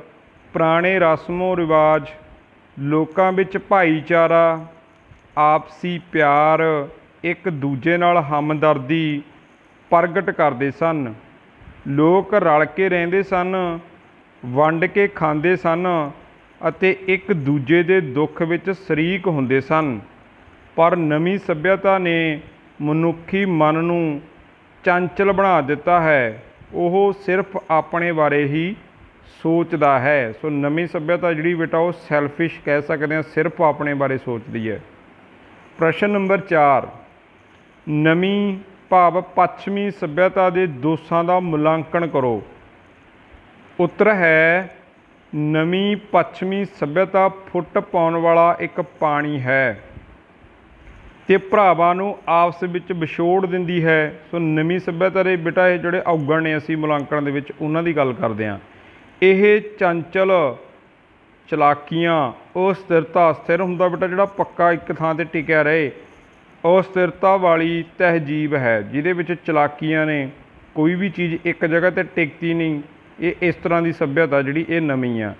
ਪੁਰਾਣੇ ਰਸਮੋ ਰਿਵਾਜ ਲੋਕਾਂ ਵਿੱਚ ਭਾਈਚਾਰਾ, ਆਪਸੀ ਪਿਆਰ, ਇੱਕ ਦੂਜੇ ਨਾਲ ਹਮਦਰਦੀ ਪ੍ਰਗਟ ਕਰਦੇ ਸਨ। ਲੋਕ ਰਲ ਕੇ ਰਹਿੰਦੇ ਸਨ, ਵੰਡ ਕੇ ਖਾਂਦੇ ਸਨ ਅਤੇ ਇੱਕ ਦੂਜੇ ਦੇ ਦੁੱਖ ਵਿੱਚ ਸ਼ਰੀਕ ਹੁੰਦੇ ਸਨ। ਪਰ ਨਵੀਂ ਸੱਭਿਅਤਾ ਨੇ ਮਨੁੱਖੀ ਮਨ ਨੂੰ ਚੰਚਲ ਬਣਾ ਦਿੱਤਾ ਹੈ। ਉਹ ਸਿਰਫ ਆਪਣੇ ਬਾਰੇ ਹੀ ਸੋਚਦਾ ਹੈ। ਸੋ ਨਵੀਂ ਸੱਭਿਅਤਾ ਜਿਹੜੀ ਬੇਟਾ ਉਹ ਸੈਲਫਿਸ਼ ਕਹਿ ਸਕਦੇ ਹਾਂ, ਸਿਰਫ ਆਪਣੇ ਬਾਰੇ ਸੋਚਦੀ ਹੈ। ਪ੍ਰਸ਼ਨ ਨੰਬਰ 4, ਨਵੀਂ ਭਾਵ ਪੱਛਮੀ ਸੱਭਿਅਤਾ ਦੇ ਦੋਸ਼ਾਂ ਦਾ ਮੁਲਾਂਕਣ ਕਰੋ। ਉੱਤਰ ਹੈ ਨਵੀਂ ਪੱਛਮੀ ਸੱਭਿਅਤਾ ਫੁੱਟ ਪਾਉਣ ਵਾਲਾ ਇੱਕ ਪਾਣੀ ਹੈ ਤੇ ਭਰਾਵਾਂ ਨੂੰ ਆਪਸ ਵਿੱਚ ਵਿਛੋੜ ਦਿੰਦੀ ਹੈ। ਸੋ ਨਵੀਂ ਸੱਭਿਅਤਾ ਦੇ ਬੇਟਾ ਇਹ ਜਿਹੜੇ ਔਗਣ ਨੇ ਅਸੀਂ ਮੁਲਾਂਕਣ ਦੇ ਵਿੱਚ ਉਹਨਾਂ ਦੀ ਗੱਲ ਕਰਦੇ ਹਾਂ। ਇਹ ਚੰਚਲ ਚਲਾਕੀਆਂ, ਅਸਥਿਰਤਾ, ਸਥਿਰ ਹੁੰਦਾ ਬੇਟਾ ਜਿਹੜਾ ਪੱਕਾ ਇੱਕ ਥਾਂ 'ਤੇ ਟਿਕਿਆ ਰਹੇ, ਅਸਥਿਰਤਾ ਵਾਲੀ ਤਹਿਜੀਬ ਹੈ ਜਿਹਦੇ ਵਿੱਚ ਚਲਾਕੀਆਂ ਨੇ, ਕੋਈ ਵੀ ਚੀਜ਼ ਇੱਕ ਜਗ੍ਹਾ 'ਤੇ ਟਿਕਦੀ ਨਹੀਂ। ਇਹ ਇਸ ਤਰ੍ਹਾਂ ਦੀ ਸੱਭਿਅਤਾ ਜਿਹੜੀ ਇਹ ਨਵੀਂ ਆ।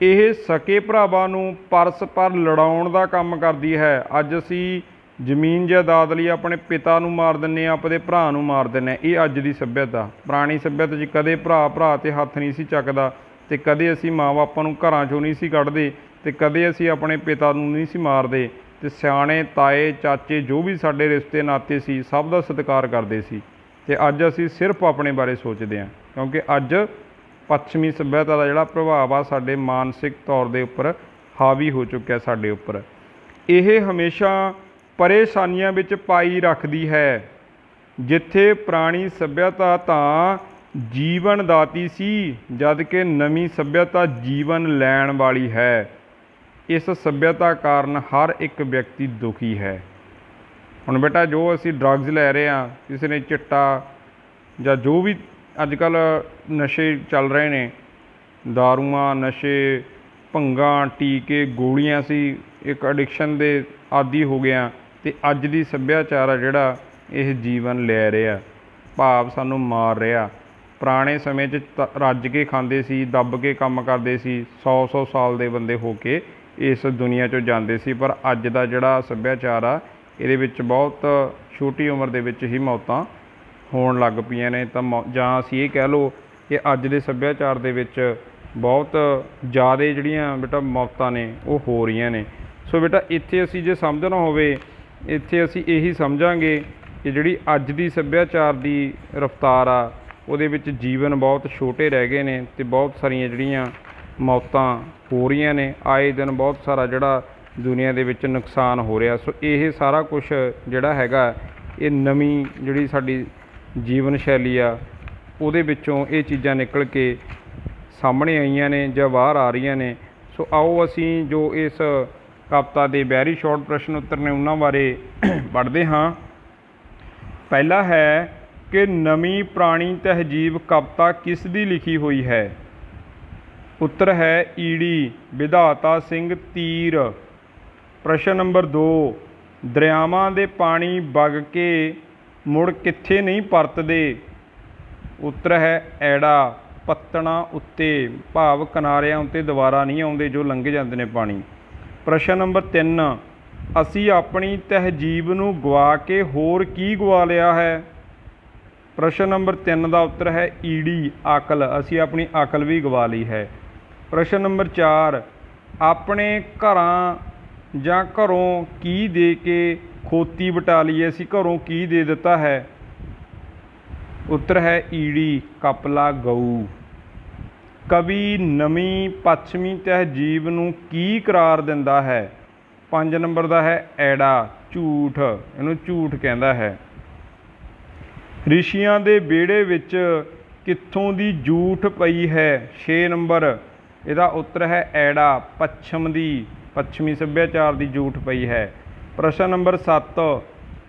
ਇਹ ਸਕੇ ਭਰਾਵਾਂ ਨੂੰ ਪਰਸਪਰ ਲੜਾਉਣ ਦਾ ਕੰਮ ਕਰਦੀ ਹੈ। ਅੱਜ ਅਸੀਂ ਜ਼ਮੀਨ ਜਾਇਦਾਦ ਲਈ ਆਪਣੇ ਪਿਤਾ ਨੂੰ ਮਾਰ ਦਿੰਦੇ ਹਾਂ, ਆਪਣੇ ਭਰਾ ਨੂੰ ਮਾਰ ਦਿੰਦੇ ਹਾਂ। ਇਹ ਅੱਜ ਦੀ ਸੱਭਿਅਤਾ। ਪੁਰਾਣੀ ਸੱਭਿਅਤਾ 'ਚ ਕਦੇ ਭਰਾ 'ਤੇ ਹੱਥ ਨਹੀਂ ਸੀ ਚੱਕਦਾ ਅਤੇ ਕਦੇ ਅਸੀਂ ਮਾਂ ਬਾਪਾਂ ਨੂੰ ਘਰਾਂ 'ਚੋਂ ਨਹੀਂ ਸੀ ਕੱਢਦੇ ਅਤੇ ਕਦੇ ਅਸੀਂ ਆਪਣੇ ਪਿਤਾ ਨੂੰ ਨਹੀਂ ਸੀ ਮਾਰਦੇ ਅਤੇ ਸਿਆਣੇ ਤਾਏ ਚਾਚੇ ਜੋ ਵੀ ਸਾਡੇ ਰਿਸ਼ਤੇ ਨਾਤੇ ਸੀ ਸਭ ਦਾ ਸਤਿਕਾਰ ਕਰਦੇ ਸੀ। ਅਤੇ ਅੱਜ ਅਸੀਂ ਸਿਰਫ ਆਪਣੇ ਬਾਰੇ ਸੋਚਦੇ ਹਾਂ ਕਿਉਂਕਿ ਅੱਜ ਪੱਛਮੀ ਸੱਭਿਅਤਾ ਦਾ ਜਿਹੜਾ ਪ੍ਰਭਾਵ ਆ ਸਾਡੇ ਮਾਨਸਿਕ ਤੌਰ ਦੇ ਉੱਪਰ ਹਾਵੀ ਹੋ ਚੁੱਕਿਆ ਸਾਡੇ ਉੱਪਰ। ਇਹ ਹਮੇਸ਼ਾ ਪਰੇਸ਼ਾਨੀਆਂ ਵਿੱਚ ਪਾਈ ਰੱਖਦੀ ਹੈ। ਜਿੱਥੇ ਪੁਰਾਣੀ ਸੱਭਿਅਤਾ ਤਾਂ ਜੀਵਨ ਦਾਤੀ ਸੀ, ਜਦ ਕਿ ਨਵੀਂ ਸੱਭਿਅਤਾ ਜੀਵਨ ਲੈਣ ਵਾਲੀ ਹੈ। ਇਸ ਸੱਭਿਅਤਾ ਕਾਰਨ ਹਰ ਇੱਕ ਵਿਅਕਤੀ ਦੁਖੀ ਹੈ। ਹੁਣ ਬੇਟਾ ਜੋ ਅਸੀਂ ਡਰੱਗਸ ਲੈ ਰਹੇ ਹਾਂ, ਕਿਸੇ ਨੇ ਚਿੱਟਾ ਜਾਂ ਜੋ ਵੀ ਅੱਜ ਕੱਲ੍ਹ ਨਸ਼ੇ ਚੱਲ ਰਹੇ ਨੇ, ਦਾਰੂਆਂ, ਨਸ਼ੇ, ਭੰਗਾਂ, ਟੀਕੇ, ਗੋਲੀਆਂ, ਅਸੀਂ ਇੱਕ ਐਡਿਕਸ਼ਨ ਦੇ ਆਦੀ ਹੋ ਗਏ ਹਾਂ ਅਤੇ ਅੱਜ ਦੀ ਸੱਭਿਆਚਾਰ ਆ ਜਿਹੜਾ ਇਹ ਜੀਵਨ ਲੈ ਰਿਹਾ, ਭਾਵ ਸਾਨੂੰ ਮਾਰ ਰਿਹਾ। ਪੁਰਾਣੇ ਸਮੇਂ 'ਚ ਰੱਜ ਕੇ ਖਾਂਦੇ ਸੀ, ਦੱਬ ਕੇ ਕੰਮ ਕਰਦੇ ਸੀ, 100 ਸਾਲ ਦੇ ਬੰਦੇ ਹੋ ਕੇ ਇਸ ਦੁਨੀਆ 'ਚੋਂ ਜਾਂਦੇ ਸੀ। ਪਰ ਅੱਜ ਦਾ ਜਿਹੜਾ ਸੱਭਿਆਚਾਰ ਆ ਇਹਦੇ ਵਿੱਚ ਬਹੁਤ ਛੋਟੀ ਉਮਰ ਦੇ ਵਿੱਚ ਹੀ ਮੌਤਾਂ ਹੋਣ ਲੱਗ ਪਈਆਂ ਨੇ। ਤਾਂ ਜਾਂ ਅਸੀਂ ਇਹ ਕਹਿ ਲਓ ਕਿ ਅੱਜ ਦੇ ਸੱਭਿਆਚਾਰ ਦੇ ਵਿੱਚ ਬਹੁਤ ਜ਼ਿਆਦਾ ਜਿਹੜੀਆਂ ਬੇਟਾ ਮੌਤਾਂ ਨੇ ਉਹ ਹੋ ਰਹੀਆਂ ਨੇ। ਸੋ ਬੇਟਾ ਇੱਥੇ ਅਸੀਂ ਜੇ ਸਮਝਣਾ ਹੋਵੇ, ਇੱਥੇ ਅਸੀਂ ਇਹੀ ਸਮਝਾਂਗੇ ਕਿ ਜਿਹੜੀ ਅੱਜ ਦੀ ਸੱਭਿਆਚਾਰ ਦੀ ਰਫਤਾਰ ਆ ਉਹਦੇ ਵਿੱਚ ਜੀਵਨ ਬਹੁਤ ਛੋਟੇ ਰਹਿ ਗਏ ਨੇ ਅਤੇ ਬਹੁਤ ਸਾਰੀਆਂ ਜਿਹੜੀਆਂ ਮੌਤਾਂ ਹੋ ਰਹੀਆਂ ਨੇ। ਆਏ ਦਿਨ ਬਹੁਤ ਸਾਰਾ ਜਿਹੜਾ ਦੁਨੀਆ ਦੇ ਵਿੱਚ ਨੁਕਸਾਨ ਹੋ ਰਿਹਾ। ਸੋ ਇਹ ਸਾਰਾ ਕੁਛ ਜਿਹੜਾ ਹੈਗਾ ਇਹ ਨਵੀਂ ਜਿਹੜੀ ਸਾਡੀ ਜੀਵਨ ਸ਼ੈਲੀ ਆ ਉਹਦੇ ਵਿੱਚੋਂ ਇਹ ਚੀਜ਼ਾਂ ਨਿਕਲ ਕੇ ਸਾਹਮਣੇ ਆਈਆਂ ਨੇ ਜਾਂ ਬਾਹਰ ਆ ਰਹੀਆਂ ਨੇ। ਸੋ ਆਓ ਅਸੀਂ ਜੋ ਇਸ ਕਵਿਤਾ ਦੇ ਵੈਰੀ ਸ਼ਾਰਟ ਪ੍ਰਸ਼ਨ ਉੱਤਰ ਨੇ ਉਹਨਾਂ ਬਾਰੇ ਪੜ੍ਹਦੇ ਹਾਂ। ਪਹਿਲਾ ਹੈ ਕਿ ਨਵੀਂ ਪੁਰਾਣੀ ਤਹਿਜੀਬ ਕਵਿਤਾ ਕਿਸ ਦੀ ਲਿਖੀ ਹੋਈ ਹੈ? ਉੱਤਰ ਹੈ ਈੜੀ ਵਿਧਾਤਾ ਸਿੰਘ ਤੀਰ। ਪ੍ਰਸ਼ਨ ਨੰਬਰ 2, ਦਰਿਆਵਾਂ ਦੇ ਪਾਣੀ ਵਗ ਕੇ ਮੁੜ ਕਿੱਥੇ ਨਹੀਂ ਪਰਤਦੇ? ਉੱਤਰ ਹੈ ਐੜਾ ਪੱਤਣਾ ਉੱਤੇ, ਭਾਵ ਕਿਨਾਰਿਆਂ ਉੱਤੇ ਦੁਬਾਰਾ ਨਹੀਂ ਆਉਂਦੇ, ਜੋ ਲੰਘ ਜਾਂਦੇ ਨੇ ਪਾਣੀ। ਪ੍ਰਸ਼ਨ ਨੰਬਰ 3, ਅਸੀਂ ਆਪਣੀ ਤਹਿਜੀਬ ਨੂੰ ਗਵਾ ਕੇ ਹੋਰ ਕੀ ਗਵਾ ਲਿਆ ਹੈ? ਪ੍ਰਸ਼ਨ ਨੰਬਰ 3 ਦਾ ਉੱਤਰ ਹੈ ਈੜੀ ਅਕਲ, ਅਸੀਂ ਆਪਣੀ ਅਕਲ ਵੀ ਗਵਾ ਲਈ ਹੈ। ਪ੍ਰਸ਼ਨ ਨੰਬਰ 4, ਆਪਣੇ ਘਰਾਂ ਜਾਂ ਘਰੋਂ ਕੀ ਦੇ ਕੇ ਖੋਤੀ ਵਟਾ ਲਈ, ਅਸੀਂ ਘਰੋਂ ਕੀ ਦੇ ਦਿੱਤਾ ਹੈ? ਉੱਤਰ ਹੈ ਈੜੀ ਕਪਲਾ ਗਊ। ਕਵੀ ਨਵੀਂ ਪੱਛਮੀ ਤਹਿਜੀਬ ਨੂੰ ਕੀ ਕਰਾਰ ਦਿੰਦਾ ਹੈ? 5 ਨੰਬਰ ਦਾ ਹੈ ਐੜਾ ਝੂਠ, ਇਹਨੂੰ ਝੂਠ ਕਹਿੰਦਾ ਹੈ। ਰਿਸ਼ੀਆਂ ਦੇ ਵਿਹੜੇ ਵਿੱਚ ਕਿੱਥੋਂ ਦੀ ਜੂਠ ਪਈ ਹੈ? 6 ਨੰਬਰ ਇਹਦਾ ਉੱਤਰ ਹੈ ਐੜਾ ਪੱਛਮ ਦੀ, ਪੱਛਮੀ ਸੱਭਿਆਚਾਰ ਦੀ ਜੂਠ ਪਈ ਹੈ। ਪ੍ਰਸ਼ਨ ਨੰਬਰ 7,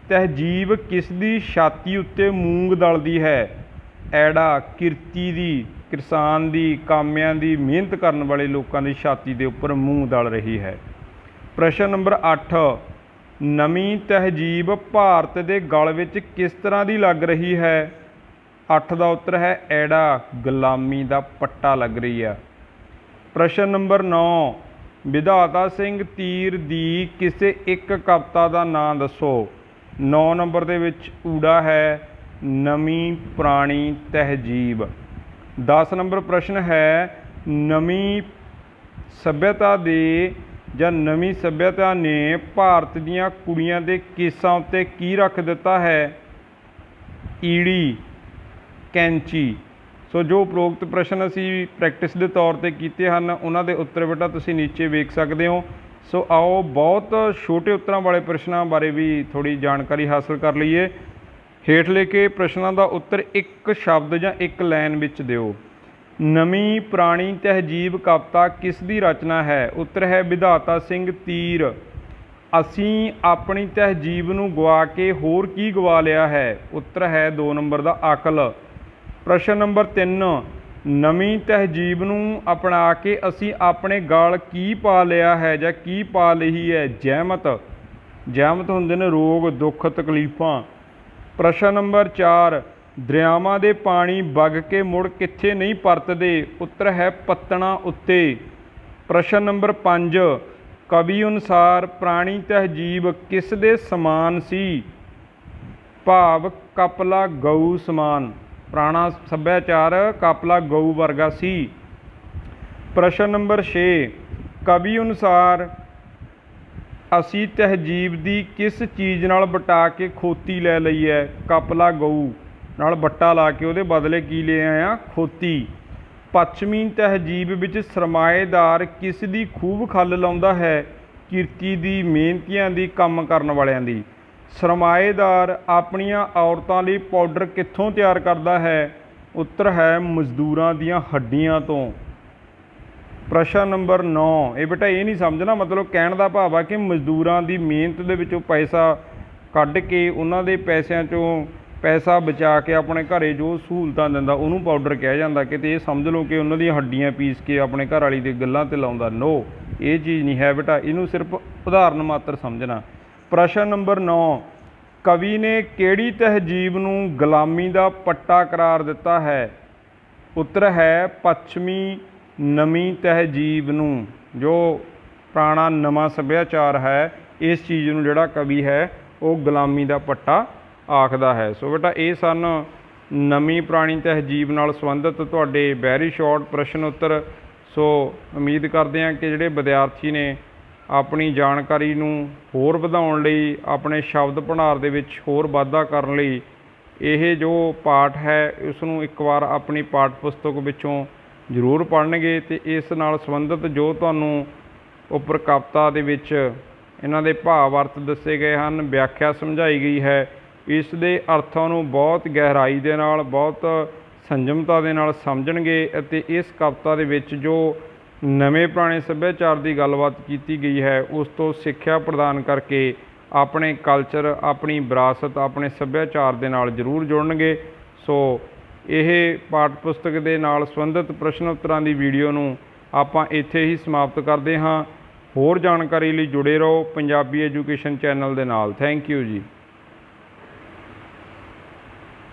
ਤਹਿਜੀਬ ਕਿਸ ਦੀ ਛਾਤੀ ਉੱਤੇ ਮੂੰਗ ਦਲਦੀ ਹੈ? ਐੜਾ ਕਿਰਤੀ ਦੀ, ਕਿਸਾਨ ਦੀ, ਕਾਮਿਆਂ ਦੀ, ਮਿਹਨਤ ਕਰਨ ਵਾਲੇ ਲੋਕਾਂ ਦੀ ਛਾਤੀ ਦੇ ਉੱਪਰ ਮੂੰਗ ਦਲ ਰਹੀ ਹੈ। ਪ੍ਰਸ਼ਨ ਨੰਬਰ 8, ਨਵੀਂ ਤਹਿਜੀਬ ਭਾਰਤ ਦੇ ਗਲ ਵਿੱਚ ਕਿਸ ਤਰ੍ਹਾਂ ਦੀ ਲੱਗ ਰਹੀ ਹੈ? 8 ਦਾ ਉੱਤਰ ਹੈ ਐੜਾ ਗੁਲਾਮੀ ਦਾ ਪੱਟਾ ਲੱਗ ਰਹੀ ਆ। ਪ੍ਰਸ਼ਨ ਨੰਬਰ 9, ਵਿਧਾਤਾ ਸਿੰਘ ਤੀਰ ਦੀ ਕਿਸੇ ਇੱਕ ਕਵਿਤਾ ਦਾ ਨਾਂ ਦੱਸੋ। 9 ਨੰਬਰ ਦੇ ਵਿੱਚ ਊੜਾ ਹੈ ਨਵੀਂ ਪੁਰਾਣੀ ਤਹਿਜੀਬ। 10 ਨੰਬਰ ਪ੍ਰਸ਼ਨ ਹੈ ਨਵੀਂ ਸੱਭਿਅਤਾ ਦੇ ਜਾਂ ਨਵੀਂ ਸੱਭਿਅਤਾ ਨੇ ਭਾਰਤ ਦੀਆਂ ਕੁੜੀਆਂ ਦੇ ਕੇਸਾਂ ਉੱਤੇ ਕੀ ਰੱਖ ਦਿੱਤਾ ਹੈ? ਈੜੀ ਕੈਂਚੀ। ਸੋ ਸੋ ਜੋ ਉਪਰੋਕਤ ਪ੍ਰਸ਼ਨ ਅਸੀਂ ਪ੍ਰੈਕਟਿਸ ਦੇ ਤੌਰ ਤੇ ਕੀਤੇ ਹਨ ਉਹਨਾਂ ਦੇ ਉੱਤਰ ਬੇਟਾ ਤੁਸੀਂ ਨੀਚੇ ਵੇਖ ਸਕਦੇ ਹੋ। ਸੋ ਆਓ ਬਹੁਤ ਛੋਟੇ ਉੱਤਰਾਂ ਵਾਲੇ ਪ੍ਰਸ਼ਨਾਂ ਬਾਰੇ ਵੀ ਥੋੜ੍ਹੀ ਜਾਣਕਾਰੀ ਹਾਸਲ ਕਰ ਲਈਏ। ਹੇਠ ਲਿਖੇ ਪ੍ਰਸ਼ਨਾਂ ਦਾ ਉੱਤਰ ਇੱਕ ਸ਼ਬਦ ਜਾਂ ਇੱਕ ਲਾਈਨ ਵਿੱਚ ਦਿਓ। ਨਵੀਂ ਪੁਰਾਣੀ ਤਹਿਜੀਬ ਕਵਿਤਾ ਕਿਸ ਦੀ ਰਚਨਾ ਹੈ? ਉੱਤਰ ਹੈ ਵਿਧਾਤਾ ਸਿੰਘ ਤੀਰ। ਅਸੀਂ ਆਪਣੀ ਤਹਿਜੀਬ ਨੂੰ ਗਵਾ ਕੇ ਹੋਰ ਕੀ ਗਵਾ ਲਿਆ ਹੈ? ਉੱਤਰ ਹੈ 2 ਨੰਬਰ ਦਾ ਅਕਲ। ਪ੍ਰਸ਼ਨ ਨੰਬਰ 3, ਨਵੀਂ ਤਹਿਜੀਬ ਨੂੰ ਅਪਣਾ ਕੇ ਅਸੀਂ ਆਪਣੇ ਗਲ ਕੀ ਪਾ ਲਿਆ ਹੈ ਜਾਂ ਕੀ ਪਾ ਲਈ ਹੈ? ਜਹਿਮਤ। ਜਹਿਮਤ ਹੁੰਦੇ ਨੇ ਰੋਗ, ਦੁੱਖ, ਤਕਲੀਫਾਂ। ਪ੍ਰਸ਼ਨ ਨੰਬਰ 4, ਦਰਿਆਵਾਂ ਦੇ ਪਾਣੀ ਵਗ ਕੇ ਮੁੜ ਕਿੱਥੇ ਨਹੀਂ ਪਰਤਦੇ? ਉੱਤਰ ਹੈ ਪੱਤਣਾਂ ਉੱਤੇ। ਪ੍ਰਸ਼ਨ ਨੰਬਰ 5, ਕਵੀ ਅਨੁਸਾਰ ਪੁਰਾਣੀ ਤਹਿਜੀਬ ਕਿਸ ਦੇ ਸਮਾਨ ਸੀ? ਭਾਵ ਕਪਲਾ ਗਊ ਸਮਾਨ। ਪੁਰਾਣਾ ਸੱਭਿਆਚਾਰ ਕਪਲਾ ਗਊ ਵਰਗਾ ਸੀ। ਪ੍ਰਸ਼ਨ ਨੰਬਰ 6, ਕਵੀ ਅਨੁਸਾਰ ਅਸੀਂ ਤਹਿਜੀਬ ਦੀ ਕਿਸ ਚੀਜ਼ ਨਾਲ ਵਟਾ ਕੇ ਖੋਤੀ ਲੈ ਲਈ ਹੈ? ਕਪਲਾ ਗਊ ਨਾਲ ਵੱਟਾ ਲਾ ਕੇ ਉਹਦੇ ਬਦਲੇ ਕੀ ਲੈ ਆਏ ਆ? ਖੋਤੀ। ਪੱਛਮੀ ਤਹਿਜੀਬ ਵਿੱਚ ਸਰਮਾਏਦਾਰ ਕਿਸ ਦੀ ਖੂਬ ਖੱਲ ਲਾਉਂਦਾ ਹੈ? ਕਿਰਤੀ ਦੀ, ਮਿਹਨਤੀਆਂ ਦੀ, ਕੰਮ ਕਰਨ ਵਾਲਿਆਂ ਦੀ। ਸਰਮਾਏਦਾਰ ਆਪਣੀਆਂ ਔਰਤਾਂ ਲਈ ਪਾਊਡਰ ਕਿੱਥੋਂ ਤਿਆਰ ਕਰਦਾ ਹੈ? ਉੱਤਰ ਹੈ ਮਜ਼ਦੂਰਾਂ ਦੀਆਂ ਹੱਡੀਆਂ ਤੋਂ। ਪ੍ਰਸ਼ਨ ਨੰਬਰ 9, ਇਹ ਬੇਟਾ ਇਹ ਨਹੀਂ ਸਮਝਣਾ, ਮਤਲਬ ਕਹਿਣ ਦਾ ਭਾਵ ਆ ਕਿ ਮਜ਼ਦੂਰਾਂ ਦੀ ਮਿਹਨਤ ਦੇ ਵਿੱਚੋਂ ਪੈਸਾ ਕੱਢ ਕੇ ਉਹਨਾਂ ਦੇ ਪੈਸਿਆਂ 'ਚੋਂ ਪੈਸਾ ਬਚਾ ਕੇ ਆਪਣੇ ਘਰੇ ਜੋ ਸਹੂਲਤਾਂ ਦਿੰਦਾ ਉਹਨੂੰ ਪਾਊਡਰ ਕਿਹਾ ਜਾਂਦਾ। ਕਿਤੇ ਇਹ ਸਮਝ ਲਓ ਕਿ ਉਹਨਾਂ ਦੀਆਂ ਹੱਡੀਆਂ ਪੀਸ ਕੇ ਆਪਣੇ ਘਰ ਵਾਲੀ ਦੇ ਗੱਲਾਂ 'ਤੇ ਲਾਉਂਦਾ। ਨੋ, ਇਹ ਚੀਜ਼ ਨਹੀਂ ਹੈ ਬੇਟਾ, ਇਹਨੂੰ ਸਿਰਫ ਉਦਾਹਰਨ ਮਾਤਰ ਸਮਝਣਾ। ਪ੍ਰਸ਼ਨ ਨੰਬਰ 9, ਕਵੀ ਨੇ ਕਿਹੜੀ ਤਹਿਜੀਬ ਨੂੰ ਗੁਲਾਮੀ ਦਾ ਪੱਟਾ ਕਰਾਰ ਦਿੱਤਾ ਹੈ? ਉੱਤਰ ਹੈ ਪੱਛਮੀ ਨਵੀਂ ਤਹਿਜੀਬ ਨੂੰ। ਜੋ ਪੁਰਾਣਾ ਨਵਾਂ ਸੱਭਿਆਚਾਰ ਹੈ ਇਸ ਚੀਜ਼ ਨੂੰ ਜਿਹੜਾ ਕਵੀ ਹੈ ਉਹ ਗੁਲਾਮੀ ਦਾ ਪੱਟਾ ਆਖਦਾ ਹੈ। ਸੋ ਬੇਟਾ ਇਹ ਸਨ ਨਵੀਂ ਪੁਰਾਣੀ ਤਹਿਜੀਬ ਨਾਲ ਸੰਬੰਧਿਤ ਤੁਹਾਡੇ ਵੈਰੀ ਸ਼ਾਰਟ ਪ੍ਰਸ਼ਨ ਉੱਤਰ। ਸੋ ਉਮੀਦ ਕਰਦੇ ਹਾਂ ਕਿ ਜਿਹੜੇ ਵਿਦਿਆਰਥੀ ਨੇ ਆਪਣੀ ਜਾਣਕਾਰੀ ਨੂੰ ਹੋਰ ਵਧਾਉਣ ਲਈ, ਆਪਣੇ ਸ਼ਬਦ ਭੰਡਾਰ ਦੇ ਵਿੱਚ ਹੋਰ ਵਾਧਾ ਕਰਨ ਲਈ ਇਹ ਜੋ ਪਾਠ ਹੈ ਉਸ ਨੂੰ ਇੱਕ ਵਾਰ ਆਪਣੀ ਪਾਠ ਪੁਸਤਕ ਵਿੱਚੋਂ ਜ਼ਰੂਰ ਪੜ੍ਹਨਗੇ ਅਤੇ ਇਸ ਨਾਲ ਸੰਬੰਧਿਤ ਜੋ ਤੁਹਾਨੂੰ ਉੱਪਰ ਕਵਿਤਾ ਦੇ ਵਿੱਚ ਇਹਨਾਂ ਦੇ ਭਾਵ ਅਰਥ ਦੱਸੇ ਗਏ ਹਨ, ਵਿਆਖਿਆ ਸਮਝਾਈ ਗਈ ਹੈ, ਇਸ ਦੇ ਅਰਥਾਂ ਨੂੰ ਬਹੁਤ ਗਹਿਰਾਈ ਦੇ ਨਾਲ, ਬਹੁਤ ਸੰਜਮਤਾ ਦੇ ਨਾਲ ਸਮਝਣਗੇ ਅਤੇ ਇਸ ਕਵਿਤਾ ਦੇ ਵਿੱਚ ਜੋ ਨਵੇਂ ਪੁਰਾਣੇ ਸੱਭਿਆਚਾਰ ਦੀ ਗੱਲਬਾਤ ਕੀਤੀ ਗਈ ਹੈ ਉਸ ਤੋਂ ਸਿੱਖਿਆ ਪ੍ਰਦਾਨ ਕਰਕੇ ਆਪਣੇ ਕਲਚਰ, ਆਪਣੀ ਵਿਰਾਸਤ, ਆਪਣੇ ਸੱਭਿਆਚਾਰ ਦੇ ਨਾਲ ਜ਼ਰੂਰ ਜੁੜਨਗੇ। ਸੋ ਇਹ ਪਾਠ ਪੁਸਤਕ ਦੇ ਨਾਲ ਸੰਬੰਧਿਤ ਪ੍ਰਸ਼ਨ ਉੱਤਰਾਂ ਦੀ ਵੀਡੀਓ ਨੂੰ ਆਪਾਂ ਇੱਥੇ ਹੀ ਸਮਾਪਤ ਕਰਦੇ ਹਾਂ। ਹੋਰ ਜਾਣਕਾਰੀ ਲਈ ਜੁੜੇ ਰਹੋ ਪੰਜਾਬੀ ਐਜੂਕੇਸ਼ਨ ਚੈਨਲ ਦੇ ਨਾਲ। ਥੈਂਕ ਯੂ ਜੀ।